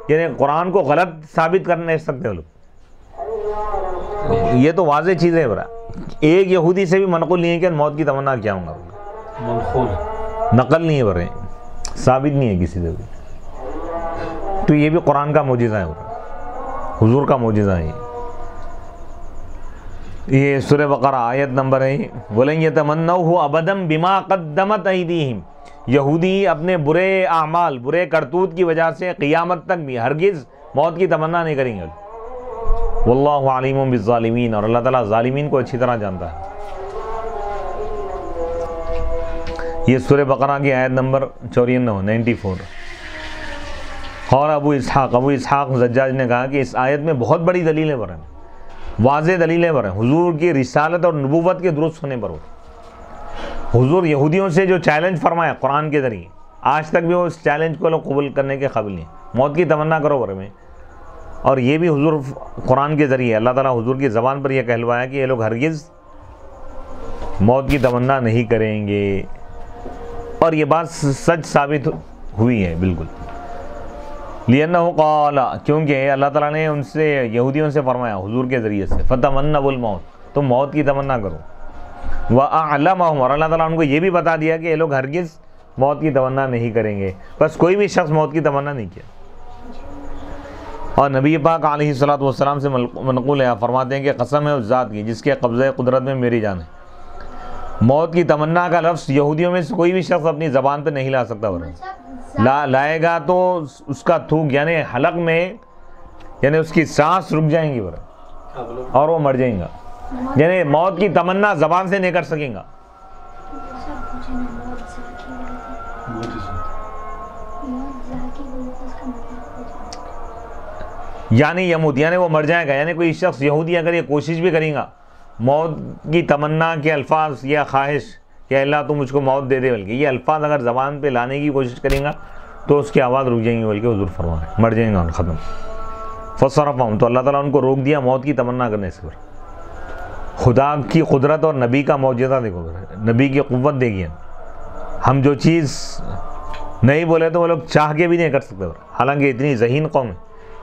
یعنی قرآن کو غلط ثابت کر نہیں سکتے وہ لوگ. یہ تو واضح چیز ہے برا. ایک یہودی سے بھی منقول نہیں ہے کہ موت کی تمنا کیا ہوں گا، منقول نقل نہیں ہے برے، ثابت نہیں ہے کسی سے بھی. تو یہ بھی قرآن کا معجزہ ہے، حضور کا معجزہ ہے. یہ سورہ بقرہ آیت نمبر ہے وَلَن يَتَمَنَّوْهُ أَبَدًا بِمَا قَدَّمَتْ أَيْدِيهِمْ. یہودی اپنے برے اعمال، برے کرتوت کی وجہ سے قیامت تک بھی ہرگز موت کی تمنا نہیں کریں گے. واللہ علیم بالظالمین، اور اللہ تعالیٰ ظالمین کو اچھی طرح جانتا ہے. یہ سورہ بقرہ کی آیت نمبر 94. اور ابو اسحاق زجاج نے کہا کہ اس آیت میں بہت بڑی دلیلیں پر ہیں، واضح دلیلیں پر ہیں حضور کی رسالت اور نبوت کے درست ہونے پر. حضور یہودیوں سے جو چیلنج فرمایا قرآن کے ذریعے، آج تک بھی وہ اس چیلنج کو لوگ قبول کرنے کے قابل نہیں. موت کی تمنا کرو برے میں. اور یہ بھی حضور قرآن کے ذریعے اللہ تعالیٰ حضور کی زبان پر یہ کہلوایا کہ یہ لوگ ہرگز موت کی تمنا نہیں کریں گے. اور یہ بات سچ ثابت ہوئی ہے بالکل. لِأَنَّهُ قَالَ کیونکہ اللہ تعالیٰ نے ان سے یہودیوں سے فرمایا حضور کے ذریعے سے فَتَمَنَّوُا الْمَوْتَ تم موت کی تمنا کرو وَأَعْلَمَهُمْ اور اللہ تعالیٰ ان کو یہ بھی بتا دیا کہ یہ لوگ ہرگز موت کی تمنا نہیں کریں گے. بس کوئی بھی شخص موت کی تمنا نہیں کیا. اور نبی پاک علیہ الصلوۃ والسلام سے منقول ہے فرماتے ہیں کہ قسم ہے اس ذات کی جس کے قبضہ قدرت میں میری جان ہے, موت کی تمنا کا لفظ یہودیوں میں سے کوئی بھی شخص اپنی زبان پہ نہیں لا سکتا. لائے گا تو اس کا تھوک یعنی حلق میں یعنی اس کی سانس رک جائیں گی اور وہ مر جائیں گا. یعنی موت کی تمنا زبان سے نہیں کر سکیں گا. یعنی یموت یعنی وہ مر جائے گا. یعنی کوئی شخص یہودی اگر یہ کوشش بھی کرے گا موت کی تمنا کے الفاظ یا خواہش کہ اللہ تو مجھ کو موت دے دے, بلکہ یہ الفاظ اگر زبان پہ لانے کی کوشش کریں گا تو اس کی آواز رک جائیں گی, بلکہ حضور فرما رہے مر جائیں گا ختم. فصرفہم تو اللہ تعالیٰ ان کو روک دیا موت کی تمنا کرنے سے. خدا کی قدرت اور نبی کا معجزہ دیکھو, نبی کی قوت دیکھیے. ہم جو چیز نہیں بولے تو وہ لوگ چاہ کے بھی نہیں کر سکتے, حالانکہ اتنی ذہین قوم ہے.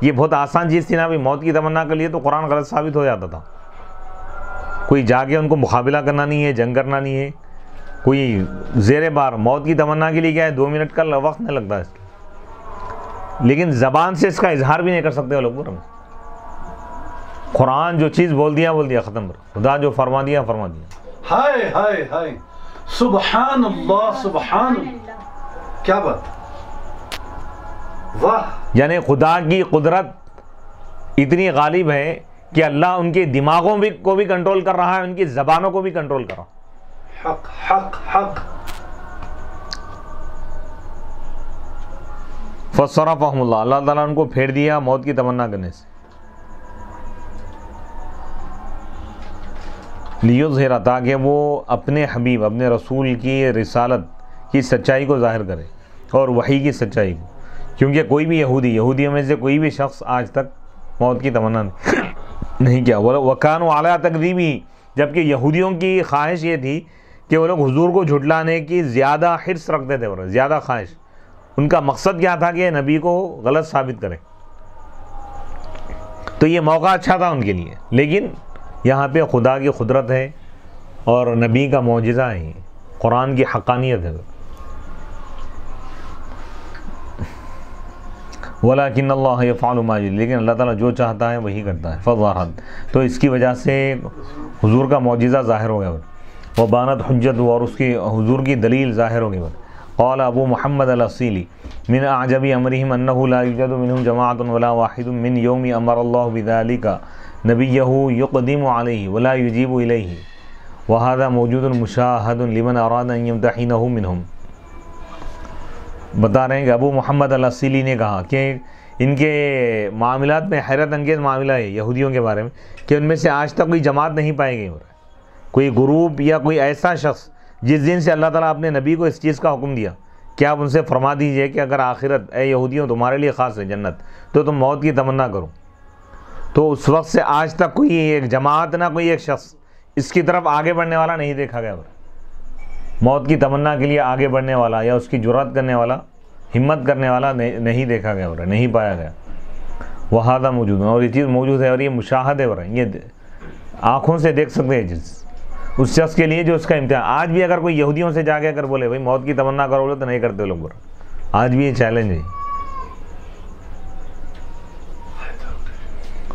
یہ بہت آسان چیز تھی نا بھی موت کی تمنا کے لیے تو قرآن غلط ثابت ہو جاتا تھا. کوئی جا کے ان کو مقابلہ کرنا نہیں ہے, جنگ کرنا نہیں ہے, کوئی زیر بار موت کی تمنا کے لیے کیا ہے 2 منٹ کا وقت نہیں لگتا اس کے. لیکن زبان سے اس کا اظہار بھی نہیں کر سکتے وہ لوگ. قرآن جو چیز بول دیا ختم. خدا جو فرما دیا فرما دیا. ہائے ہائے ہائے سبحان اللہ سبحان اللہ, کیا بات, واہ. یعنی خدا کی قدرت اتنی غالب ہے کہ اللہ ان کے دماغوں کو بھی کنٹرول کر رہا ہے, ان کی زبانوں کو بھی کنٹرول کر رہا ہے. حق حق حق. فصرفہم اللہ اللہ تعالیٰ ان کو پھیر دیا موت کی تمنا کرنے سے. لیظہر تاکہ وہ اپنے حبیب اپنے رسول کی رسالت کی سچائی کو ظاہر کرے اور وحی کی سچائی کو. کیونکہ کوئی بھی یہودیوں میں سے کوئی بھی شخص آج تک موت کی تمنا نہیں کیا. وَكَانُوا عَلَىٰ تَكْذِيبِهِ جبکہ یہودیوں کی خواہش یہ تھی کہ وہ لوگ حضور کو جھٹلانے کی زیادہ حرص رکھتے تھے, زیادہ خواہش. ان کا مقصد کیا تھا کہ نبی کو غلط ثابت کرے. تو یہ موقع اچھا تھا ان کے لیے. لیکن یہاں پہ خدا کی قدرت ہے اور نبی کا معجزہ ہے, قرآن کی حقانیت ہے. وَلَكِنَّ اللَّهَ يَفْعَلُ مَا يُرِيدُ لیکن اللہ تعالیٰ جو چاہتا ہے وہی کرتا ہے. فَظَهَرَتْ تو اس کی وجہ سے حضور کا معجزہ ظاہر ہو گیا. وَبَانَتْ حُجَّتُهُ اور اس کی حضور کی دلیل ظاہر ہو گئی. قال ابو محمد الأصیلی من اعجب امرهم انه لا يوجد منهم جماعة ولا واحد من يوم امر الله بذلك نبيه يقدم عليه ولا يجيب اليه وهذا موجود مشاهد لمن اراد ان يمتحنه منهم. بتا رہے ہیں کہ ابو محمد الأصیلی نے کہا کہ ان کے معاملات میں حیرت انگیز معاملہ ہے یہودیوں کے بارے میں کہ ان میں سے آج تک کوئی جماعت نہیں پائی گئی, کوئی گروپ یا کوئی ایسا شخص جس دن سے اللہ تعالیٰ اپنے نبی کو اس چیز کا حکم دیا کہ آپ ان سے فرما دیجئے کہ اگر آخرت اے یہودیوں تمہارے لیے خاص ہے جنت تو تم موت کی تمنا کرو. تو اس وقت سے آج تک کوئی ایک جماعت نہ کوئی ایک شخص اس کی طرف آگے بڑھنے والا نہیں دیکھا گیا. موت کی تمنا کے لیے آگے بڑھنے والا یا اس کی جرأت کرنے والا, ہمت کرنے والا نہیں دیکھا گیا, نہیں پایا گیا. وہذا موجود اور یہ چیز موجود ہے اور یہ مشاہد ہے, یہ آنکھوں سے دیکھ سکتے ہیں جس اس شخص کے لیے جو اس کا امتحان. آج بھی اگر کوئی یہودیوں سے جا کے اگر بولے بھائی موت کی تمنا کرو تو نہیں کرتے لوگ, آج بھی یہ چیلنج ہے.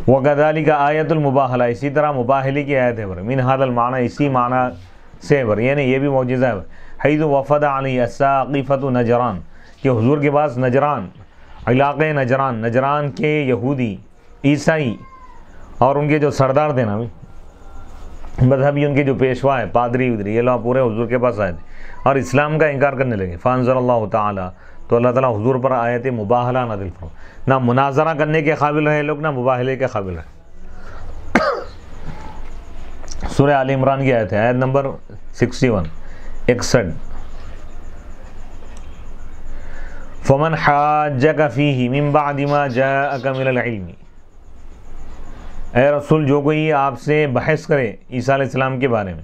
وَكَذَلِكَ آیت المباہلہ اسی طرح مباہلی کی آیت ہے من هذا المعنی اسی معنی سے یعنی یہ بھی معجزہ ہے. حیث وفد علی الساقفۃ نجران کہ حضور کے پاس نجران علاقے نجران کے یہودی عیسائی اور ان کے جو سردار تھے نا مذہبی ان کے جو پیشوا ہے پادری ادری یہ لوگ پورے حضور کے پاس آئے تھے اور اسلام کا انکار کرنے لگے. فانزل اللہ تعالیٰ تو اللہ تعالیٰ حضور پر آیت مباہلہ نازل فرما. نہ مناظرہ کرنے کے قابل رہے لوگ, نہ مباہلے کے قابل رہے. سورہ آل عمران کی آیت ہے, آیت نمبر 61. فمن حاجک فیہ من بعد ما جاءک من العلم اے رسول جو کوئی آپ سے بحث کرے عیسیٰ علیہ السلام کے بارے میں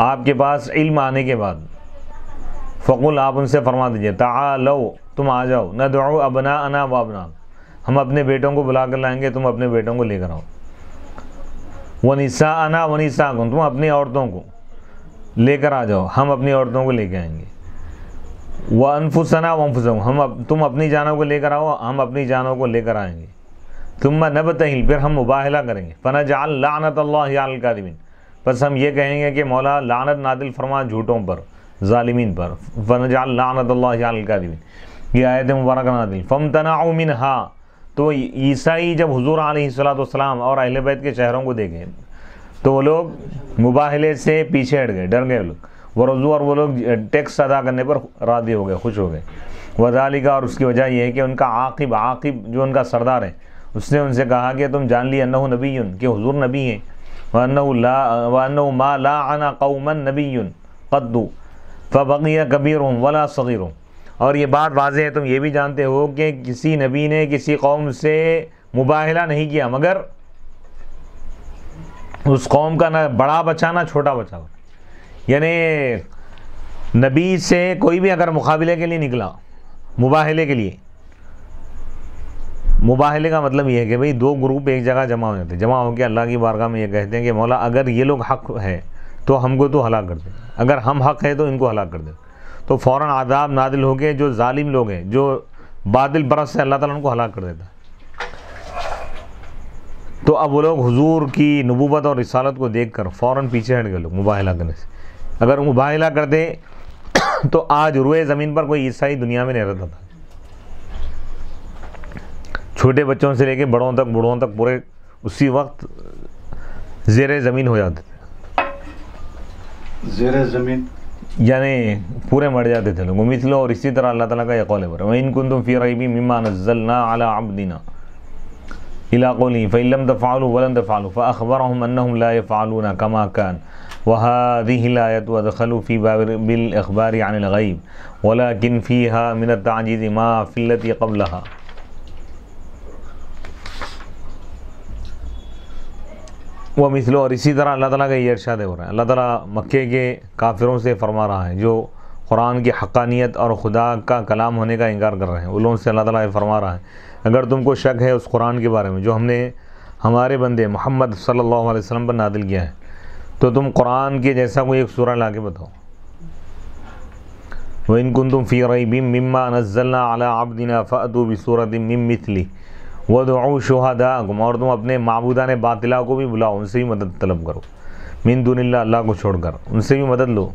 آپ کے پاس علم آنے کے بعد فقل آپ ان سے فرما دیجئے تعالو تم آ جاؤ ندعو ابناءنا و ابناء ہم اپنے بیٹوں کو بلا کر لائیں گے تم اپنے بیٹوں کو لے کر آؤ ونساءنا ونساءکم تم اپنی عورتوں کو لے کر آ جاؤ ہم اپنی عورتوں کو لے کے آئیں گے وانفسنا وانفسکم تم اپنی جانوں کو لے کر آؤ ہم اپنی جانوں کو لے کر آئیں گے ثم نبتہل پھر ہم مباہلہ کریں گے فنجعل لعنت اللہ علی الکاذبین بس ہم یہ کہیں گے کہ مولا لعنت نازل فرما جھوٹوں پر ظالمین پر فنجعل لعنت اللہ علی الکاذبین یہ آیت مبارکہ نازل فامتنعوا منہا تو عیسائی جب حضور علیہ السلام اور اہل بیت کے چہروں کو دیکھے تو وہ لوگ مباہلے سے پیچھے ہٹ گئے ڈر گئے لوگ ورضو اور وہ لوگ ٹیکس ادا کرنے پر راضی ہو گئے خوش ہو گئے وذالک اور اس کی وجہ یہ ہے کہ ان کا عاقب جو ان کا سردار ہے اس نے ان سے کہا کہ تم جان لی انہ نبی کہ حضور نبی ہیں وانہ ما لعن قوما نبی قد فبقی کبیرهم ولا صغیرهم اور یہ بات واضح ہے تم یہ بھی جانتے ہو کہ کسی نبی نے کسی قوم سے مباہلہ نہیں کیا مگر اس قوم کا نہ بڑا بچہ نہ چھوٹا بچہ یعنی نبی سے کوئی بھی اگر مقابلے کے لیے نکلا مباہلے کے لیے مباہلے کا مطلب یہ ہے کہ بھئی دو گروپ ایک جگہ جمع ہو جاتے ہیں جمع ہو کے اللہ کی بارگاہ میں یہ کہتے ہیں کہ مولا اگر یہ لوگ حق ہے تو ہم کو تو ہلاک کر دے اگر ہم حق ہے تو ان کو ہلاک کر دے تو فوراً عذاب نازل ہو کے جو ظالم لوگ ہیں جو باطل برس سے اللہ تعالیٰ ان کو ہلاک کر دیتا ہے تو اب وہ لوگ حضور کی نبوت اور رسالت کو دیکھ کر فوراً پیچھے ہٹ گئے لوگ مباہلہ کرنے سے اگر مباہلہ کرتے تو آج روئے زمین پر کوئی عیسائی دنیا میں نہیں رہتا تھا چھوٹے بچوں سے لے کے بوڑھوں تک پورے اسی وقت زیر زمین ہو جاتے تھے زیر زمین یعنی پورے مر جاتے تھے لوگ مثلو اور اسی طرح اللہ تعالیٰ کا یہ قول ہے وَإِن كُنتُمْ فِي رَيْبٍ مِّمَّا نَزَّلْنَا عَلَىٰ عَبْدِنَا إِلَىٰ قَوْلِهِ فَإِن لَّمْ تَفْعَلُوا وَلَن تَفْعَلُوا فَأَخْبَرَهُمْ أَنَّهُمْ لَا يَفْعَلُونَ كَمَا كَانَ وَهَٰذِهِ الْآيَةُ وَدَخَلُوا فِي بَابِ الْإِخْبَارِ عَنِ الْغَيْبِ وَلَكِنْ فِيهَا مِنَ التَّعْجِيزِ مَا فِي الَّتِي قَبْلَهَا وہ مثلو اور اسی طرح اللہ تعالیٰ کا یہ ارشاد ہو رہا ہے اللہ تعالیٰ مکے کے کافروں سے فرما رہا ہے جو قرآن کی حقانیت اور خدا کا کلام ہونے کا انکار کر رہے ہیں ان لوگوں سے اللہ تعالیٰ یہ فرما رہا ہے اگر تم کو شک ہے اس قرآن کے بارے میں جو ہم نے ہمارے بندے محمد صلی اللہ علیہ وسلم پر نازل کیا ہے تو تم قرآن کے جیسا کوئی ایک سورہ لا کے بتاؤ وَإِن كُنتُمْ فِي رَيْبٍ مِّمَّا نَزَّلْنَا عَلَىٰ عَبْدِنَا فَأْتُوا بِسُورَةٍ مِّن مِّثْلِهِ وَادْعُوا شُهَدَاءَكُمْ اور تم اپنے معبودان باطلہ کو بھی بلاؤ ان سے بھی مدد طلب کرو من دون اللہ اللہ کو چھوڑ کر ان سے بھی مدد لو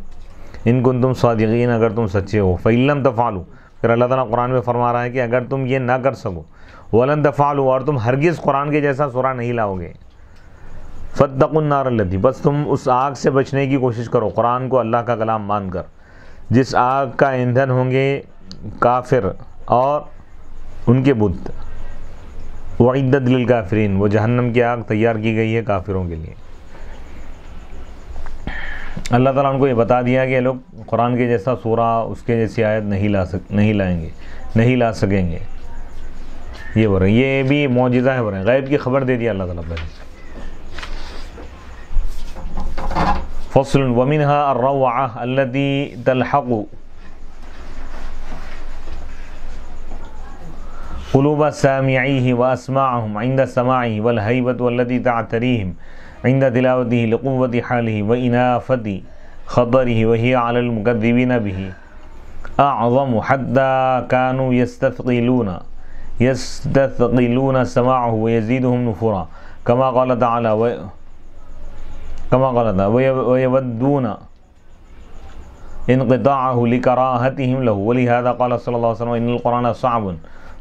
ان کنتم صادقین اگر تم سچے ہو فَإِن لَّمْ تَفْعَلُوا پھر اللہ تعالیٰ قرآن میں فرما رہا ہے کہ اگر تم یہ نہ کر سکو وَلَن تَفْعَلُوا اور تم ہرگز قرآن کے جیسا سورہ نہیں لاؤ گے فَاتَّقُوا النَّارَ الَّتِي بس تم اس آگ سے بچنے کی کوشش کرو قرآن کو اللہ کا کلام مان کر جس آگ کا ایندھن ہوں گے کافر اور ان کے بت وعدت للکافرین وہ جہنم کی آگ تیار کی گئی ہے کافروں کے لیے اللہ تعالیٰ ان کو یہ بتا دیا کہ یہ لوگ قرآن کے جیسا سورہ اس کے جیسی آیت نہیں لائیں گے نہیں لا سکیں گے یہ بول رہے ہیں یہ بھی معجزہ ہے بول رہے ہیں غیب کی خبر دے دیا اللہ تعالیٰ پہلے فصل ومنها الروعة التي تلحق قلوب سامعيه وأسماعهم عند سماعه والهيبة والتي تعتريهم عند تلاوته لقوة حاله وإنافة خطره وهي على المكذبين به أعظم حتى كانوا يستثقلون سماعه ويزيدهم نفورا كما قال تعالى ويودون انقطاعه لكراهتهم له ولهذا قال صلى الله عليه وسلم إن القرآن صعب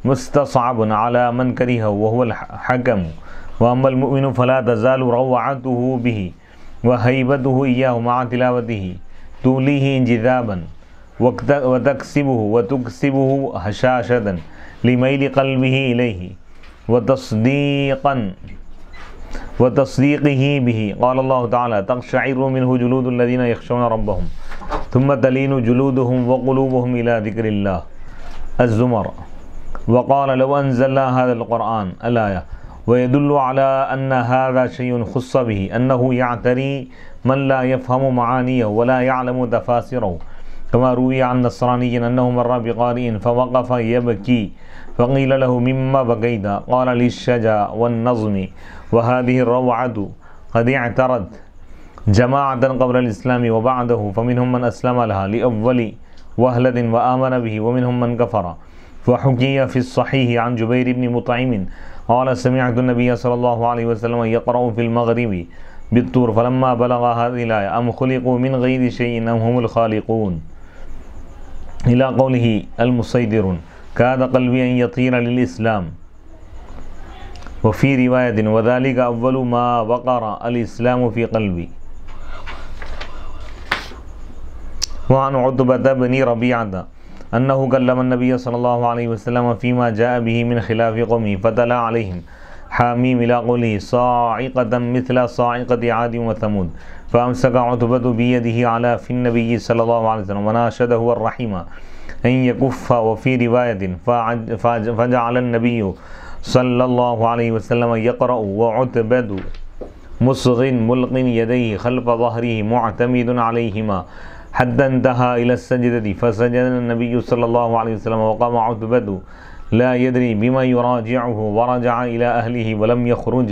مستصعب على من كرهه وهو الحكم وأما المؤمن فلا تزال روعته به وهيبته إياه مع تلاوته توليه انجذابا وتكسبه هشاشة لميل قلبه إليه وتصديقه به قال الله تعالى تقشعر منه جلود الذين يخشون ربهم ثم تلين جلودهم وقلوبهم إلى ذكر الله الزمر وقال لو أنزلنا هذا القرآن الآية ويدل على أن هذا شيء خص به أنه يعتري من لا يفهم معانيه ولا يعلم تفاسيره كما روي عن نصراني أنه مر بقارئ فوقف يبكي فقيل له مما بكيت قال للشجا والنظم وهذه الروعة قد اعترت جماعة قبل الإسلام وبعده فمنهم من أسلم لها لأول وهلة وآمن به ومنهم من كفر. وحكي في الصحيح عن جبير بن مطعم قال سمعت النبي صلى الله عليه وسلم يقرأ في المغرب بالطور فلما بلغ هذه الآية أم خلقوا من غير شيء أم هم الخالقون إلى قوله المصيدرون كاد قلبي أن يطير للإسلام. وفي رواية وذلك أول ما وقر الإسلام في قلبي. وعن عتبة بن ربيعة أنه كلم النبي صلى الله عليه وسلم فيما جاء به من خلاف قومه فتلا عليهم حاميم إلى قوله صاعقة مثل صاعقة عاد وثمود فأمسك عتبة بيده على في النبي صلى الله عليه وسلم وناشده الرحيم أن يكف. وفي رواية فجعل النبي صلى الله عليه وسلم يقرأ وعتبة مصغ ملق يديه خلف ظهره معتمد عليهما حتى انتهى إلى السجدة فسجد النبي صلى الله عليه وسلم وقام عتبة لا يدري بما يراجعه ورجع إلى أهله ولم يخرج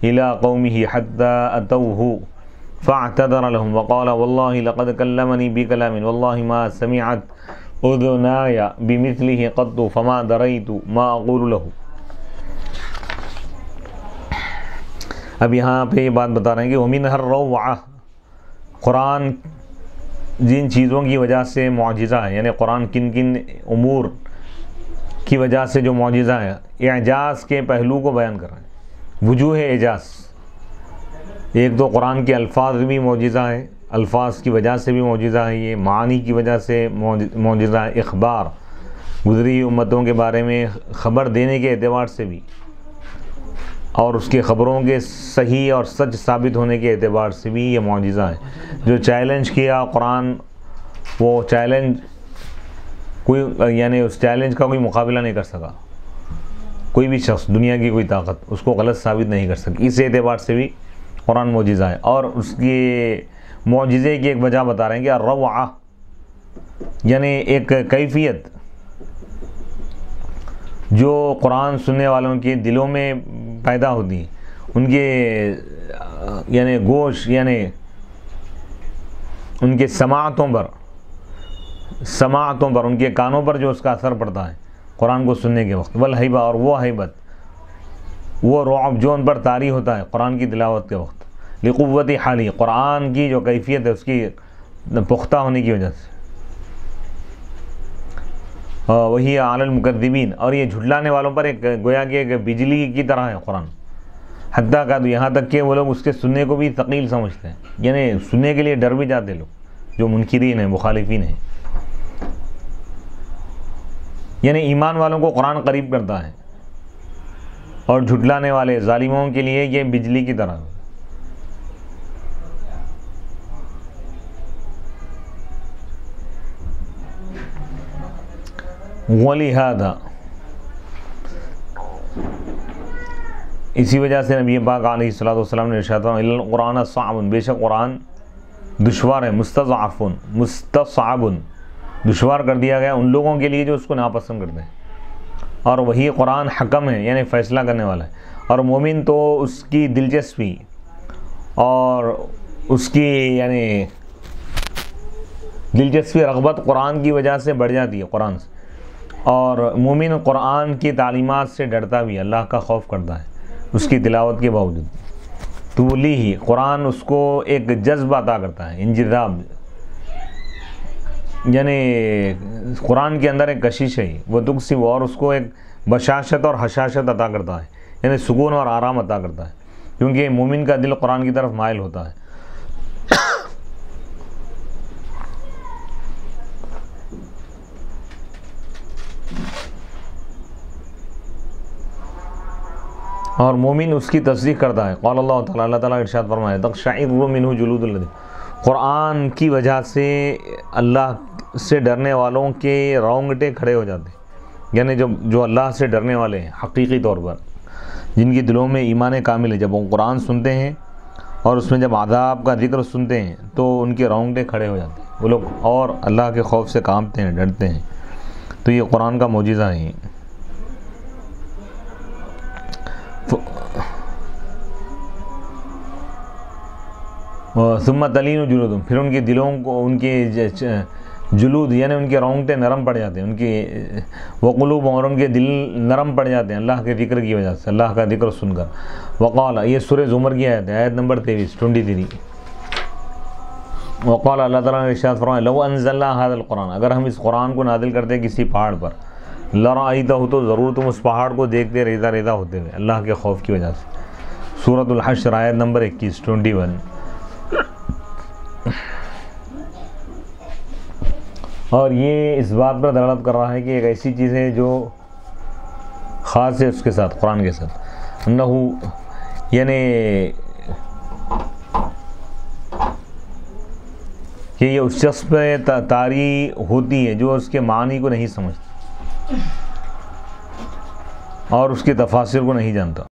إلى قومه حتى أتوه فاعتذر لهم وقال والله لقد كلمني بكلام والله ما سمعت أذناي بمثله قط فما دريت ما أقول له. اب یہاں پہ یہ بات بتا رہے ہیں کہ وَمِنْهَا الرَّوْعَةُ قرآن جن چیزوں کی وجہ سے معجزہ ہے، یعنی قرآن کن کن امور کی وجہ سے جو معجزہ ہے، اعجاز کے پہلو کو بیان کر رہے ہیں. وجوہ اعجاز، ایک تو قرآن کے الفاظ بھی معجزہ ہے، الفاظ کی وجہ سے بھی معجزہ ہے، یہ معانی کی وجہ سے معجزہ ہے، اخبار گزری امتوں کے بارے میں خبر دینے کے اعتبار سے بھی، اور اس کے خبروں کے صحیح اور سچ ثابت ہونے کے اعتبار سے بھی یہ معجزہ ہے. جو چیلنج کیا قرآن، وہ چیلنج کوئی، یعنی اس چیلنج کا کوئی مقابلہ نہیں کر سکا، کوئی بھی شخص، دنیا کی کوئی طاقت اس کو غلط ثابت نہیں کر سکی. اس اعتبار سے بھی قرآن معجزہ ہے. اور اس کے معجزے کی ایک وجہ بتا رہے ہیں کہ الروعہ یعنی ایک کیفیت جو قرآن سننے والوں کے دلوں میں پیدا ہوتی ہے، ان کے یعنی گوش، یعنی ان کے سماعتوں پر ان کے کانوں پر جو اس کا اثر پڑتا ہے قرآن کو سننے کے وقت، والہیبہ، اور وہ ہیبت، وہ رعب جو ان پر طاری ہوتا ہے قرآن کی تلاوت کے وقت، لقوت حالی، قرآن کی جو کیفیت ہے اس کی پختہ ہونے کی وجہ سے. وہی علی المکذبین، اور یہ جھٹلانے والوں پر ایک گویا کہ ایک بجلی کی طرح ہے قرآن. حتیٰ کہ یہاں تک کہ وہ لوگ اس کے سننے کو بھی ثقیل سمجھتے ہیں، یعنی سننے کے لیے ڈر بھی جاتے لوگ جو منکرین ہیں، مخالفین ہیں. یعنی ایمان والوں کو قرآن قریب کرتا ہے، اور جھٹلانے والے ظالموں کے لیے یہ بجلی کی طرح ہے. وَلِهَذَا، اسی وجہ سے نبی پاک علیہ الصلوۃ والسلام نے ارشاد فرمایا القرآن صعب، بے شک قرآن دشوار ہے، مستصعب، دشوار کر دیا گیا ان لوگوں کے لیے جو اس کو ناپسند کرتے ہیں. اور وہی قرآن حکم ہے، یعنی فیصلہ کرنے والا ہے. اور مومن تو اس کی دلچسپی اور اس کی یعنی دلچسپی رغبت قرآن کی وجہ سے بڑھ جاتی ہے قرآن سے. اور مومن قرآن کی تعلیمات سے ڈرتا بھی، اللہ کا خوف کرتا ہے اس کی تلاوت کے باوجود. تو ولی ہی قرآن اس کو ایک جذب عطا کرتا ہے، انجذاب، یعنی قرآن کے اندر ایک کشش ہے وہ تکسب، اور اس کو ایک بشاشت اور حشاشت عطا کرتا ہے، یعنی سکون اور آرام عطا کرتا ہے، کیونکہ مومن کا دل قرآن کی طرف مائل ہوتا ہے. اور مومن اس کی تصدیق کرتا ہے. قال اللہ تعالیٰ، اللہ تعالیٰ ارشاد فرمایا تقشعر منہ جلود الذین، قرآن کی وجہ سے اللہ سے ڈرنے والوں کے رونگٹے کھڑے ہو جاتے ہیں. یعنی جو اللہ سے ڈرنے والے ہیں حقیقی طور پر، جن کی دلوں میں ایمان کامل ہے، جب وہ قرآن سنتے ہیں اور اس میں جب عذاب کا ذکر سنتے ہیں تو ان کے رونگٹے کھڑے ہو جاتے ہیں. وہ لوگ اور اللہ کے خوف سے کانپتے ہیں، ڈرتے ہیں. تو یہ قرآن کا معجزہ ہے. ثم تلین جلودہم، پھر ان کے دلوں کو، ان کے جلود یعنی ان کے رونگٹے نرم پڑ جاتے ہیں، ان کے وقلوب، اور ان کے دل نرم پڑ جاتے ہیں اللہ کے ذکر کی وجہ سے، اللہ کا ذکر سن کر. وقال، یہ سورہ زمر کی آیت ہے، آیت نمبر 23. وقال، اللہ تعالیٰ نے ارشاد فرمایا، لو انزلنا هذا القرآن، اگر ہم اس قرآن کو نازل کرتے کسی پہاڑ پر، لرأیتہ، تو ضرور تم اس پہاڑ کو دیکھتے ریزہ ریزہ ہوتے ہوئے اللہ کے خوف کی وجہ سے. سورۃ الحشر آیت نمبر 21. اور یہ اس بات پر دلالت کر رہا ہے کہ ایک ایسی چیز ہے جو خاص ہے اس کے ساتھ، قرآن کے ساتھ، انہو یعنی کہ یہ اس شخص پہ طاری ہوتی ہے جو اس کے معنی کو نہیں سمجھتا اور اس کے تفاسیر کو نہیں جانتا.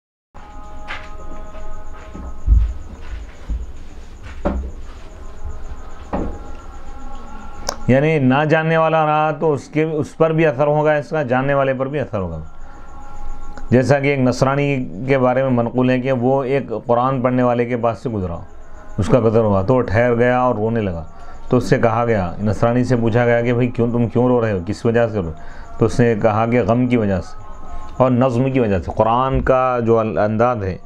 یعنی نہ جاننے والا رہا تو اس پر بھی اثر ہوگا، اس کا جاننے والے پر بھی اثر ہوگا. جیسا کہ ایک نصرانی کے بارے میں منقول ہے کہ وہ ایک قرآن پڑھنے والے کے پاس سے گزرا، اس کا قدر ہوا تو وہ ٹھہر گیا اور رونے لگا. تو اس سے کہا گیا، نصرانی سے پوچھا گیا کہ بھائی تم کیوں رو رہے ہو، کس وجہ سے رو؟ تو اس نے کہا کہ غم کی وجہ سے اور نظم کی وجہ سے. قرآن کا جو انداز ہے،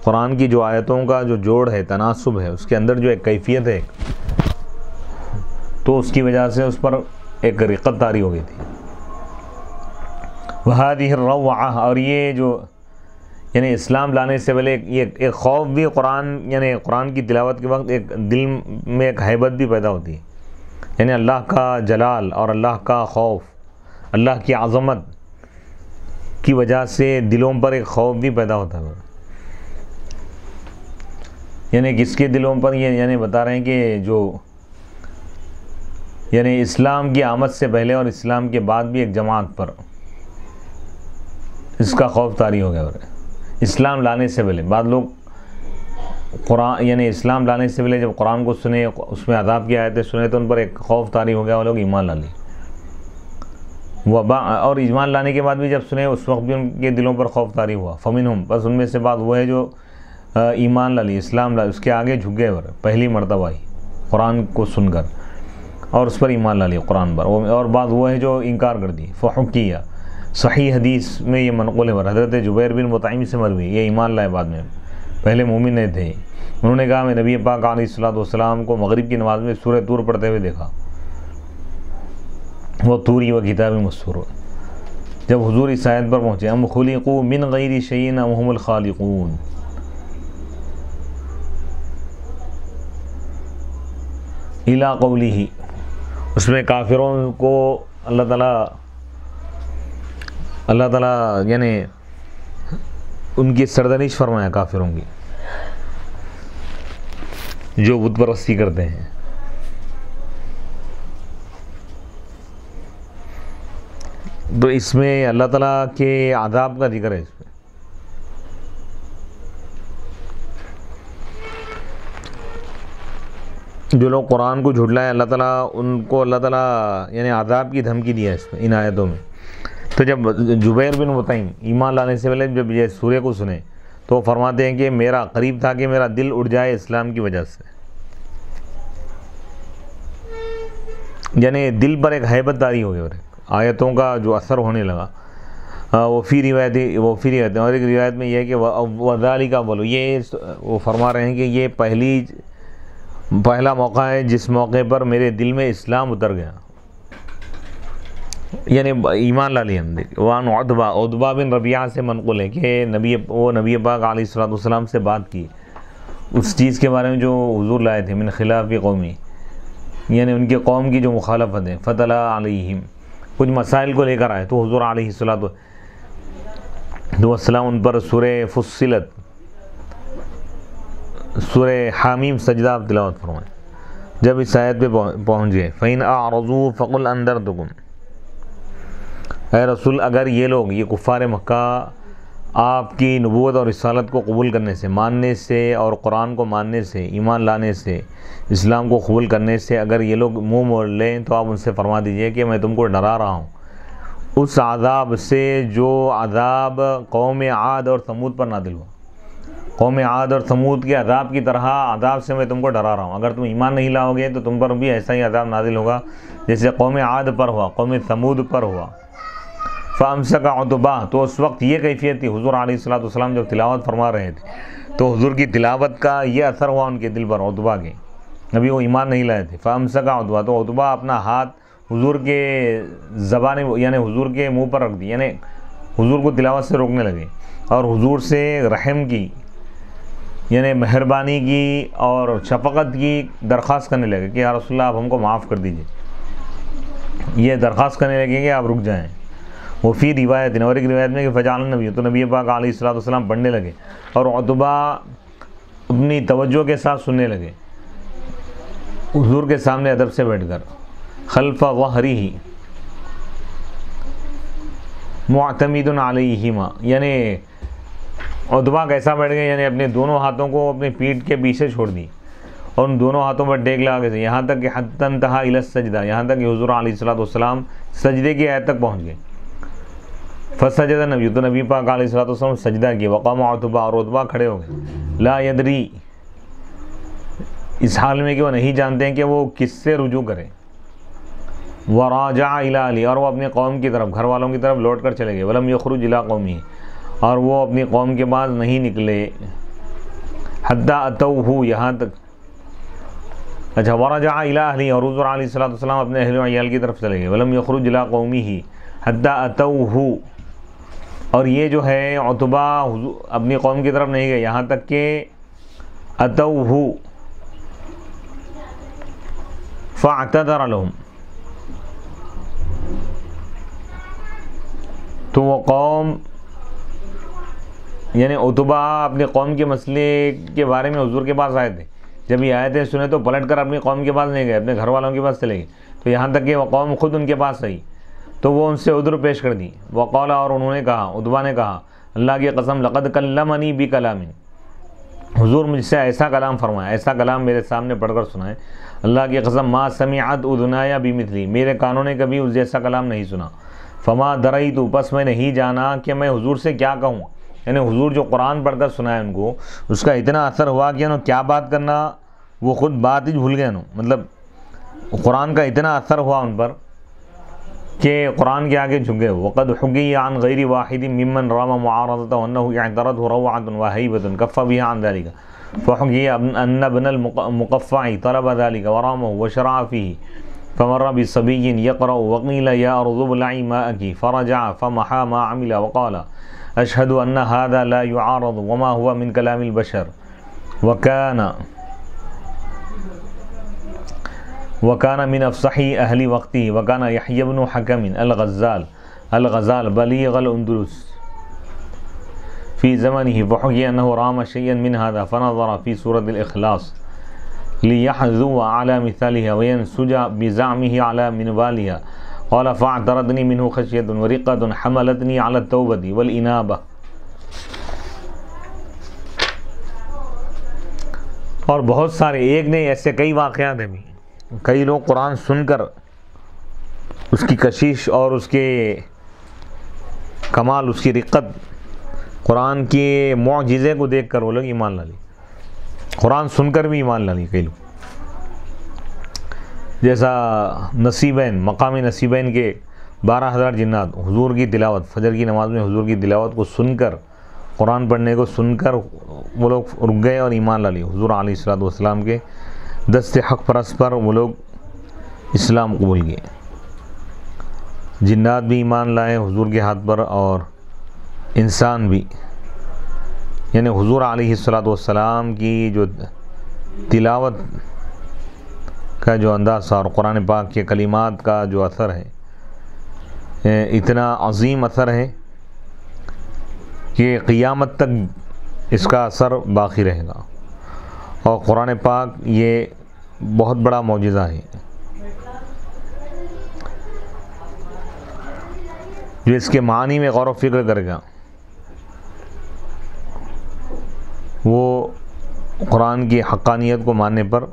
قرآن کی جو آیتوں کا جو جوڑ ہے، تناسب ہے، اس کے اندر جو ایک کیفیت ہے، تو اس کی وجہ سے اس پر ایک رقت طاری ہو گئی تھی. وَهَذِهِ الرَّوْعَةُ، اور یہ جو یعنی اسلام لانے سے پہلے ایک خوف بھی قرآن، یعنی قرآن کی تلاوت کے وقت ایک دل میں ایک ہیبت بھی پیدا ہوتی ہے، یعنی اللہ کا جلال اور اللہ کا خوف، اللہ کی عظمت کی وجہ سے دلوں پر ایک خوف بھی پیدا ہوتا ہے. یعنی کس کے دلوں پر؟ یہ یعنی بتا رہے ہیں کہ جو یعنی اسلام کی آمد سے پہلے اور اسلام کے بعد بھی ایک جماعت پر اس کا خوف طاری ہو گیا. اسلام لانے سے پہلے بعض لوگ قرآن یعنی اسلام لانے سے پہلے جب قرآن کو سنے، اس میں عذاب کی آیتیں سنے، تو ان پر ایک خوف طاری ہو گیا، وہ لوگ ایمان لا لی. اور ایمان لانے کے بعد بھی جب سنے، اس وقت بھی ان کے دلوں پر خوف طاری ہوا. فمنہم، بس ان میں سے بعض وہ ہے جو ایمان لا لی، اسلام لا، اس کے آگے جھک گئے، پہلی مرتبہ ہی قرآن کو سن کر اور اس پر ایمان لا لی قرآن پر. اور بعض وہ ہے جو انکار کر دی. فحکیہ، صحیح حدیث میں یہ منقول ہے، حضرت جبیر بن مطعم سے مروی، یہ ایمان لائے بعد میں، پہلے مومن نہیں تھے. انہوں نے کہا میں نبی پاک علیہ الصلوۃ والسلام کو مغرب کی نماز میں سورہ طور پڑھتے ہوئے دیکھا. وہ طوری و کتاب مسطور. جب حضور اس آیت پر پہنچے، ام خلقوا من غیر شیء ام هم الخالقون، الی قولہ، اس میں کافروں کو اللہ تعالیٰ یعنی ان کی سرزنش فرمایا، کافروں کی جو بت پرستی کرتے ہیں. تو اس میں اللہ تعالیٰ کے عذاب کا ذکر ہے. اس میں جو لوگ قرآن کو جھٹلائے، اللہ تعالیٰ ان کو اللہ تعالیٰ یعنی عذاب کی دھمکی دیا ہے اس میں، ان آیتوں میں. تو جب جبیر بن مطعم ایمان لانے سے پہلے جب یہ سورہ کو سنے تو وہ فرماتے ہیں کہ میرا قریب تھا کہ میرا دل اٹھ جائے اسلام کی وجہ سے، یعنی دل پر ایک ہیبت طاری ہو گئی، آیتوں کا جو اثر ہونے لگا. وہ فی روایت اور ایک روایت میں یہ ہے کہ وذالک اول، یہ وہ فرما رہے ہیں کہ یہ پہلا موقع ہے جس موقع پر میرے دل میں اسلام اتر گیا، یعنی ایمان لا لیا. وان عتبہ بن ربیعہ سے منقول ہے کہ نبی پاک علیہ الصلوۃ والسلام سے بات کی اس چیز کے بارے میں جو حضور لائے تھے، من خلاف قومی، یعنی ان کے قوم کی جو مخالفت ہے. فتلا علیہم، کچھ مسائل کو لے کر آئے تو حضور علیہ الصلوۃ والسلام ان پر سورہ فصلت، سورہ حامیم سجدہ تلاوت فرمائے. جب اس آیت پہ پہنچ گئے، فَإِنْ أَعْرَضُوا فَقُلْ أَنذَرْتُكُمْ، اے رسول اگر یہ لوگ، یہ کفار مکہ آپ کی نبوت اور رسالت کو قبول کرنے سے، ماننے سے، اور قرآن کو ماننے سے، ایمان لانے سے، اسلام کو قبول کرنے سے اگر یہ لوگ منہ موڑ لیں تو آپ ان سے فرما دیجئے کہ میں تم کو ڈرا رہا ہوں اس عذاب سے جو عذاب قوم عاد اور ثمود پر نازل ہوا۔ قوم عاد اور ثمود کے عذاب کی طرح عذاب سے میں تم کو ڈرا رہا ہوں۔ اگر تم ایمان نہیں لاؤ گے تو تم پر بھی ایسا ہی عذاب نازل ہوگا جیسے قوم عاد پر ہوا، قوم ثمود پر ہوا۔ فَأَمْسَكَ عُتْبَةٌ، تو اس وقت یہ کیفیت تھی، حضور علیہ السلام جب تلاوت فرما رہے تھے تو حضور کی تلاوت کا یہ اثر ہوا ان کے دل پر، عتبہ کے، ابھی وہ ایمان نہیں لائے تھے۔ فَأَمْسَكَ عُتْبَةٌ، تو عتبہ اپنا ہاتھ حضور کے زبان یعنی حضور کے منہ پر رکھ دی، یعنی حضور کو تلاوت سے روکنے لگے اور حضور سے رحم کی یعنی مہربانی کی اور شفقت کی درخواست کرنے لگے کہ یا رسول اللہ آپ ہم کو معاف کر دیجئے، یہ درخواست کرنے لگے کہ آپ رک جائیں۔ وہ فی روایت، اور ایک روایت میں کہ فجعل النبی، تو نبی پاک علیہ السلام پڑھنے لگے اور عتبہ اپنی توجہ کے ساتھ سننے لگے حضور کے سامنے ادب سے بیٹھ کر، خلف ظہرہ معتمد علیہما، یعنی عتبہ کیسا بیٹھ گئے، یعنی اپنے دونوں ہاتھوں کو اپنی پیٹھ کے پیچھے چھوڑ دی اور ان دونوں ہاتھوں پر ٹیک لگا کے، یہاں تک کہ حتی انتہا الی السجدہ، یہاں تک کہ حضور علیہ السلام سجدے کی آیت تک پہنچ گئے۔ فسجد النبی، تو نبی پاک علیہ السلام سجدہ کیا، وقام عتبہ، اور عتبہ کھڑے ہو گئے، لا یدری، اس حال میں کہ وہ نہیں جانتے ہیں کہ وہ کس سے رجوع کریں، وراجع الی اہلہ، اور وہ اپنے قوم کی طرف، گھر والوں کی طرف لوٹ کر چلے گئے، ولم یخرج الی قومہ، اور وہ اپنی قوم کے پاس نہیں نکلے، حتی اتوہ، یہاں تک، اچھا ورجع الی اہلہ، اور حضور علیہ السلام اپنے اہل و عیال کی طرف چلے گئے، ولم یخرج الی قومہ حتی اتوہ، اور یہ جو ہے عتبہ اپنی قوم کی طرف نہیں گئے یہاں تک کہ اتوہ فاعتذر لهم، تو وہ قوم یعنی عتبہ اپنی قوم کے مسئلے کے بارے میں حضور کے پاس آئے تھے، جب یہ آیتیں سنے تو پلٹ کر اپنی قوم کے پاس نہیں گئے، اپنے گھر والوں کے پاس چلے گئے، تو یہاں تک کہ وہ قوم خود ان کے پاس آئی تو وہ ان سے عذر پیش کر دی، وقال، اور انہوں نے کہا، عتبہ نے کہا، اللہ کی قسم، لقد کلمنی بکلام، حضور مجھ سے ایسا کلام فرمایا، ایسا کلام میرے سامنے پڑھ کر سنائے، اللہ کی قسم، ما سمعت اذنایا بمثلی، میرے کانوں نے کبھی اس جیسا کلام نہیں سنا، فما دریت، پس میں نہیں جانا کہ میں حضور سے کیا کہوں، یعنی حضور جو قرآن پڑھ کر سنائے ان کو، اس کا اتنا اثر ہوا کہ انہوں کیا بات کرنا، وہ خود بات ہی بھول گئے، مطلب قرآن کا اتنا اثر ہوا ان پر کہ قرآن کے آگے جھک گئے۔ وقد حکی عن غیر واحد ممن رام معارضته انه اعترضه روعة وهيبة كف بها عن ذلك، فحکی ان ابن المقفع طلب ذلك ورامه وشرع فيه فمر بصبي يقرأ وقيل يا أرض ابلعي ماءك فرجع فمحى ما عمل وقال أشهد أن هذا لا يعارض وما هو من كلام البشر، وكان من أفصح أهل وقته، وكان يحيى بن حكم الغزال بليغ الأندلس في زمنه، فحكي أنه رام شيئا من هذا فنظر في سورة الإخلاص ليحذو على مثالها وينسج بزعمه على منوالها، قال فاعترضني منه خشية ورقة حملتني على التوبة والإنابة۔ اور بہت سارے، ایک نہیں ایسے کئی واقعات ہیں بھی، کئی لوگ قرآن سن کر اس کی کشش اور اس کے کمال، اس کی رقت، قرآن کے معجزے کو دیکھ کر وہ لوگ ایمان لا لی، قرآن سن کر بھی ایمان لا لی کئی لوگ، جیسا نصیبین، مقام نصیبین کے 12,000 جنات حضور کی تلاوت، فجر کی نماز میں حضور کی تلاوت کو سن کر، قرآن پڑھنے کو سن کر وہ لوگ رک گئے اور ایمان لا لی، حضور علیہ السلام کے دست حق پرست پر وہ لوگ اسلام قبول کیے، جنات بھی ایمان لائے حضور کے ہاتھ پر اور انسان بھی، یعنی حضور علیہ السلام کی جو تلاوت کا جو انداز اور قرآن پاک کے کلمات کا جو اثر ہے، اتنا عظیم اثر ہے کہ قیامت تک اس کا اثر باقی رہے گا، اور قرآن پاک یہ بہت بڑا معجزہ ہے جو اس کے معنی میں غور و فکر کرے گا قرآن کی حقانیت کو ماننے پر،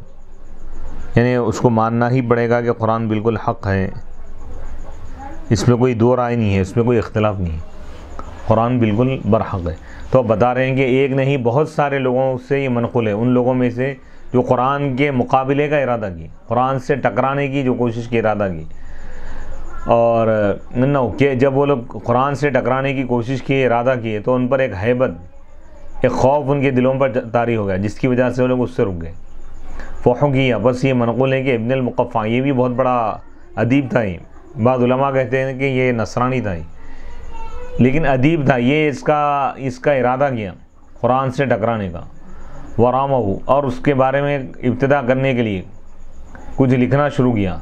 یعنی اس کو ماننا ہی پڑے گا کہ قرآن بالکل حق ہے، اس میں کوئی دو رائے نہیں ہے، اس میں کوئی اختلاف نہیں ہے، قرآن بالکل برحق ہے۔ تو اب بتا رہے ہیں کہ ایک نہیں بہت سارے لوگوں سے یہ منقول ہے، ان لوگوں میں سے جو قرآن کے مقابلے کا ارادہ کی، قرآن سے ٹکرانے کی جو کوشش کی ارادہ کی، اور کہ جب وہ لوگ قرآن سے ٹکرانے کی کوشش کی، ارادہ کیے، تو ان پر ایک ہیبت، ایک خوف ان کے دلوں پر طاری ہو گیا، جس کی وجہ سے وہ لوگ اس سے رک گئے، فوحوں کیا۔ بس یہ منقول ہے کہ ابن المقفع یہ بھی بہت بڑا ادیب تھا، یہ بعض علماء کہتے ہیں کہ یہ نصرانی تھا، لیکن ادیب تھا، یہ اس کا ارادہ کیا قرآن سے ٹکرانے کا، ورامہ، اور اس کے بارے میں ابتدا کرنے کے لیے کچھ لکھنا شروع کیا۔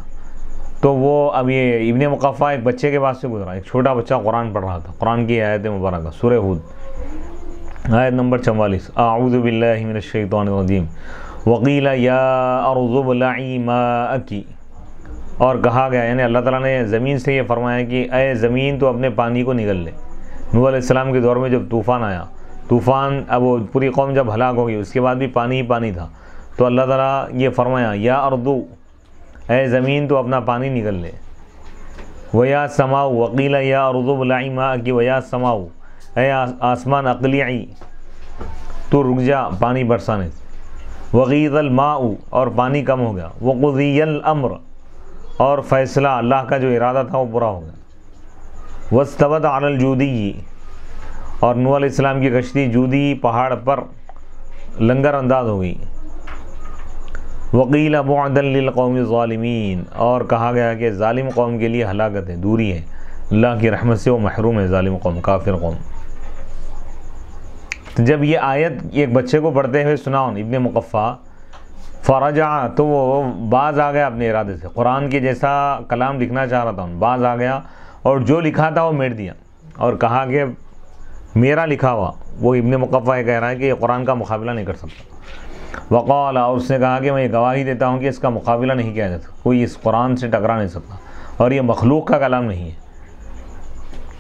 تو وہ اب یہ ابن مقفع ایک بچے کے پاس سے گزرا، ایک چھوٹا بچہ قرآن پڑھ رہا تھا، قرآن کی آیت مبارکہ سورہ ہود آیت نمبر 44، اعوذ باللہ من الشیطان الرجیم وقیل یا ارض ابلعی ماءکی، اور کہا گیا، یعنی اللہ تعالیٰ نے زمین سے یہ فرمایا کہ اے زمین تو اپنے پانی کو نگل لے۔ نوح علیہ السلام کے دور میں جب طوفان آیا، طوفان اب وہ پوری قوم جب ہلاک ہو گئی، اس کے بعد بھی پانی ہی پانی تھا، تو اللہ تعالیٰ یہ فرمایا یا اردو، اے زمین تو اپنا پانی نگل لے، ویا سماؤ وقیل یا اردو ابلعی ماءکی ویا سماؤ، اے آسمان اقلعی تو رک جا پانی برسانے سے، وغیض الماء اور پانی کم ہو گیا، وقضی الامر اور فیصلہ اللہ کا جو ارادہ تھا وہ پورا ہو گیا، واستوت علی الجودی اور نوح علیہ السلام کی کشتی جودی پہاڑ پر لنگر انداز ہو گئی، وقیل بعدا للقوم الظالمین اور کہا گیا کہ ظالم قوم کے لیے ہلاکت ہے، دوری ہے، اللہ کی رحمت سے وہ محروم ہے، ظالم قوم، کافر قوم۔ تو جب یہ آیت ایک بچے کو پڑھتے ہوئے سنا ابن مقفع، فرجع تو وہ باز آ گیا اپنے ارادے سے، قرآن کے جیسا کلام لکھنا چاہ رہا تھا، باز آ گیا اور جو لکھا تھا وہ میٹ دیا، اور کہا کہ میرا لکھا ہوا، وہ ابن مقفع یہ کہہ رہا ہے کہ یہ قرآن کا مقابلہ نہیں کر سکتا، وقال اور اس نے کہا کہ میں یہ گواہی دیتا ہوں کہ اس کا مقابلہ نہیں کیا جا سکتا، کوئی اس قرآن سے ٹکرا نہیں سکتا، اور یہ مخلوق کا کلام نہیں ہے۔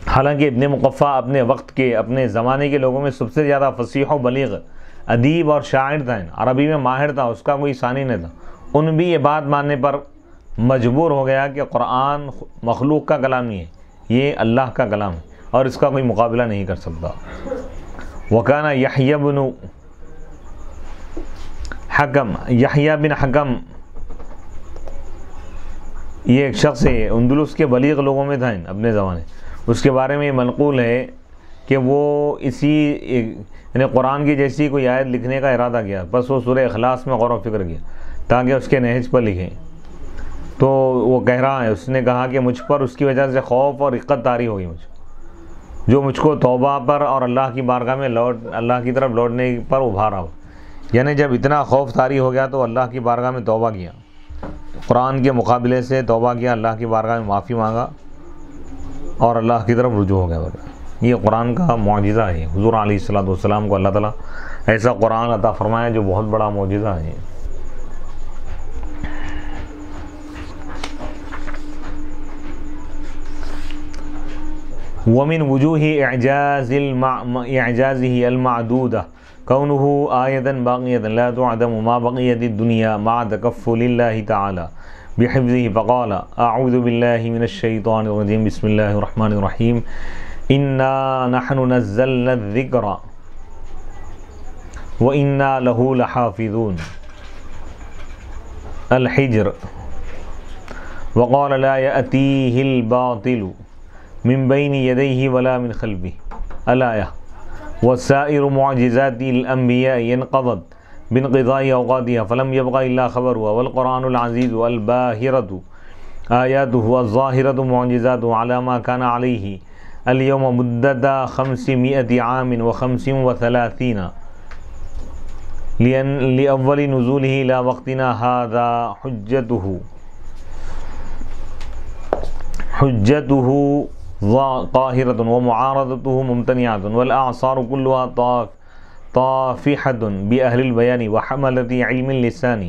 حالانکہ ابن مقفع اپنے وقت کے، اپنے زمانے کے لوگوں میں سب سے زیادہ فصیح و بلیغ ادیب اور شاعر تھا، عربی میں ماہر تھا، اس کا کوئی ثانی نہیں تھا، ان بھی یہ بات ماننے پر مجبور ہو گیا کہ قرآن مخلوق کا کلام نہیں ہے، یہ اللہ کا کلام ہے، اور اس کا کوئی مقابلہ نہیں کر سکتا۔ وکانا یحییٰ بن حکم، یحییٰ بن حکم یہ ایک شخص ہے، اندلس کے بلیغ لوگوں میں تھا اپنے زمانے، اس کے بارے میں یہ منقول ہے کہ وہ یعنی قرآن کی جیسی کوئی آیت لکھنے کا ارادہ کیا، بس وہ سورہ اخلاص میں غور و فکر کیا تاکہ اس کے نہج پر لکھیں، تو وہ کہہ رہا ہے، اس نے کہا کہ مجھ پر اس کی وجہ سے خوف اور رقت طاری ہوگی، جو مجھ کو توبہ پر اور اللہ کی بارگاہ میں اللہ کی طرف لوٹنے پر ابھارا ہو، یعنی جب اتنا خوف طاری ہو گیا تو اللہ کی بارگاہ میں توبہ کیا، قرآن کے مقابلے سے توبہ کیا، اللہ کی بارگاہ میں معافی مانگا اور اللہ کی طرف رجوع ہو گیا۔ یہ قرآن کا معجزہ ہے، حضور علیہ الصلوۃ والسلام کو اللہ تعالیٰ ایسا قرآن عطا فرمایا جو بہت بڑا معجزہ ہے۔ ومن وجوہ اعجازه المعدودہ کونہ آیۃ باقیۃ لا تعدم ما بقیت الدنیا مع تکفل اللہ تعالی بحفظه فقال اعوذ باللہ من الشیطان الرجیم بسم اللہ الرحمن الرحیم انا نحن نزلنا الذکر وانا له لحافظون الحجر وقال لا يأتيه الباطل من بين يديه ولا من خلفه الآية وسائر معجزات الأنبياء ينقضت بانقضاء أوقاتها فلم يبق إلا خبرها والقرآن العزيز والباهرة آياته الظاهرة معجزاته على ما كان عليه اليوم مدة 500 عام و35 لأول نزوله إلى وقتنا هذا حجته قاهرة ومعارضته ممتنعة والأعصار كلها طافحة بأهل البيان وحملة علم اللسان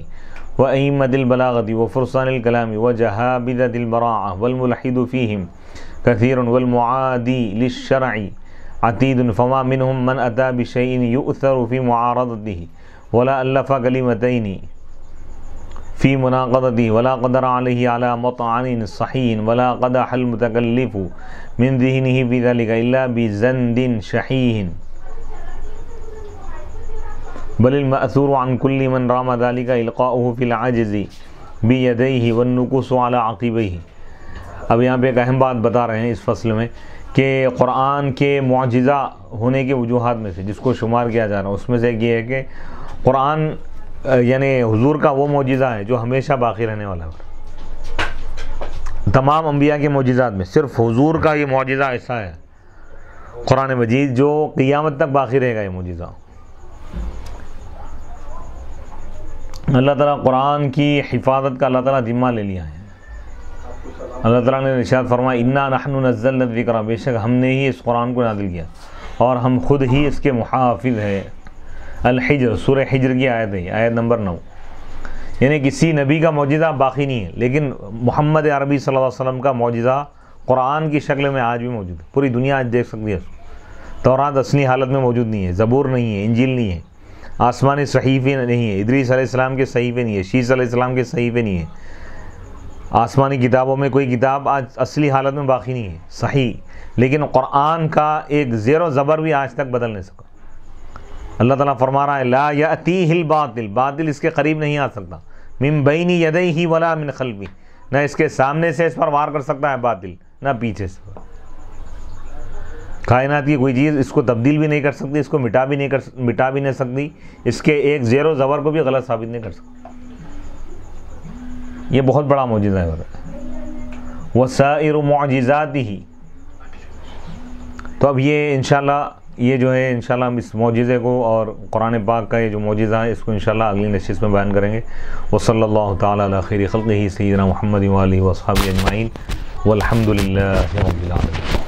وأئمة البلاغة وفرسان الكلام وجهابذة البراعة والملحد فيهم كثير والمعادي للشرع عتيد فما منهم من أتى بشيء يؤثر في معارضته ولا الف کلمتین فی مناقضتی ولا قدر علیہ علی مطعن صحیح ولا قدح المتکلف من ذہنہ فی ذلک الا بزند شحیح بل المأثور عن کل من رام ذلک القاؤہ فی العجز بیدیہ والنکوس علی عقبیہ۔ اب یہاں پہ ایک اہم بات بتا رہے ہیں اس فصل میں کہ قرآن کے معجزہ ہونے کے وجوہات میں سے جس کو شمار کیا جا رہا ہے اس میں سے ایک یہ ہے کہ قرآن یعنی حضور کا وہ معجزہ ہے جو ہمیشہ باقی رہنے والا ہے۔ تمام انبیاء کے معجزات میں صرف حضور کا یہ معجزہ ایسا ہے قرآن مجید جو قیامت تک باقی رہے گا۔ یہ معجزہ اللہ تعالیٰ قرآن کی حفاظت کا اللہ تعالیٰ ذمہ لے لیا ہے۔ اللہ تعالیٰ نے ارشاد فرمایا انا نحن نزلنا الذکر، بے شک ہم نے ہی اس قرآن کو نازل کیا اور ہم خود ہی اس کے محافظ ہیں۔ الحجر، سورہ حجر کی آیت ہے، آیت نمبر 9۔ یعنی کسی نبی کا معجزہ باقی نہیں ہے، لیکن محمد عربی صلی اللہ علیہ وسلم کا معجزہ قرآن کی شکل میں آج بھی موجود ہے۔ پوری دنیا آج دیکھ سکتی ہے۔ تورات اصلی حالت میں موجود نہیں ہے، زبور نہیں ہے، انجیل نہیں ہے، آسمانی صحیفے نہیں ہے، ادریس علیہ السلام کے صحیفے نہیں ہے، شیس علیہ السلام کے صحیفے نہیں ہے، آسمانی کتابوں میں کوئی کتاب آج اصلی حالت میں باقی نہیں ہے صحیح، لیکن قرآن کا ایک زیر و زبر بھی آج تک بدل نہیں سکا۔ اللہ تعالیٰ فرما رہا ہے لا یأتیہ الباطل، باطل اس کے قریب نہیں آ سکتا، من بین یدیہ ولا من خلفہ، نہ اس کے سامنے سے اس پر وار کر سکتا ہے باطل، نہ پیچھے سے۔ کائنات کی کوئی چیز اس کو تبدیل بھی نہیں کر سکتی، اس کو مٹا بھی نہیں سکتی، اس کے ایک زیر و زبر کو بھی غلط ثابت نہیں کر سکتی۔ یہ بہت بڑا معجزہ ہے۔ وسائر معجزاتہ، تو اب یہ انشاءاللہ یہ جو ہے انشاءاللہ ہم اس معجزے کو اور قرآن پاک کا یہ جو معجزہ ہے اس کو انشاءاللہ اگلی نشست میں بیان کریں گے۔ وصلی اللہ تعالی علی خیر خلقہ سیدنا محمد وآلہ وصحبہ اجمعین والحمد للہ رب العالمین۔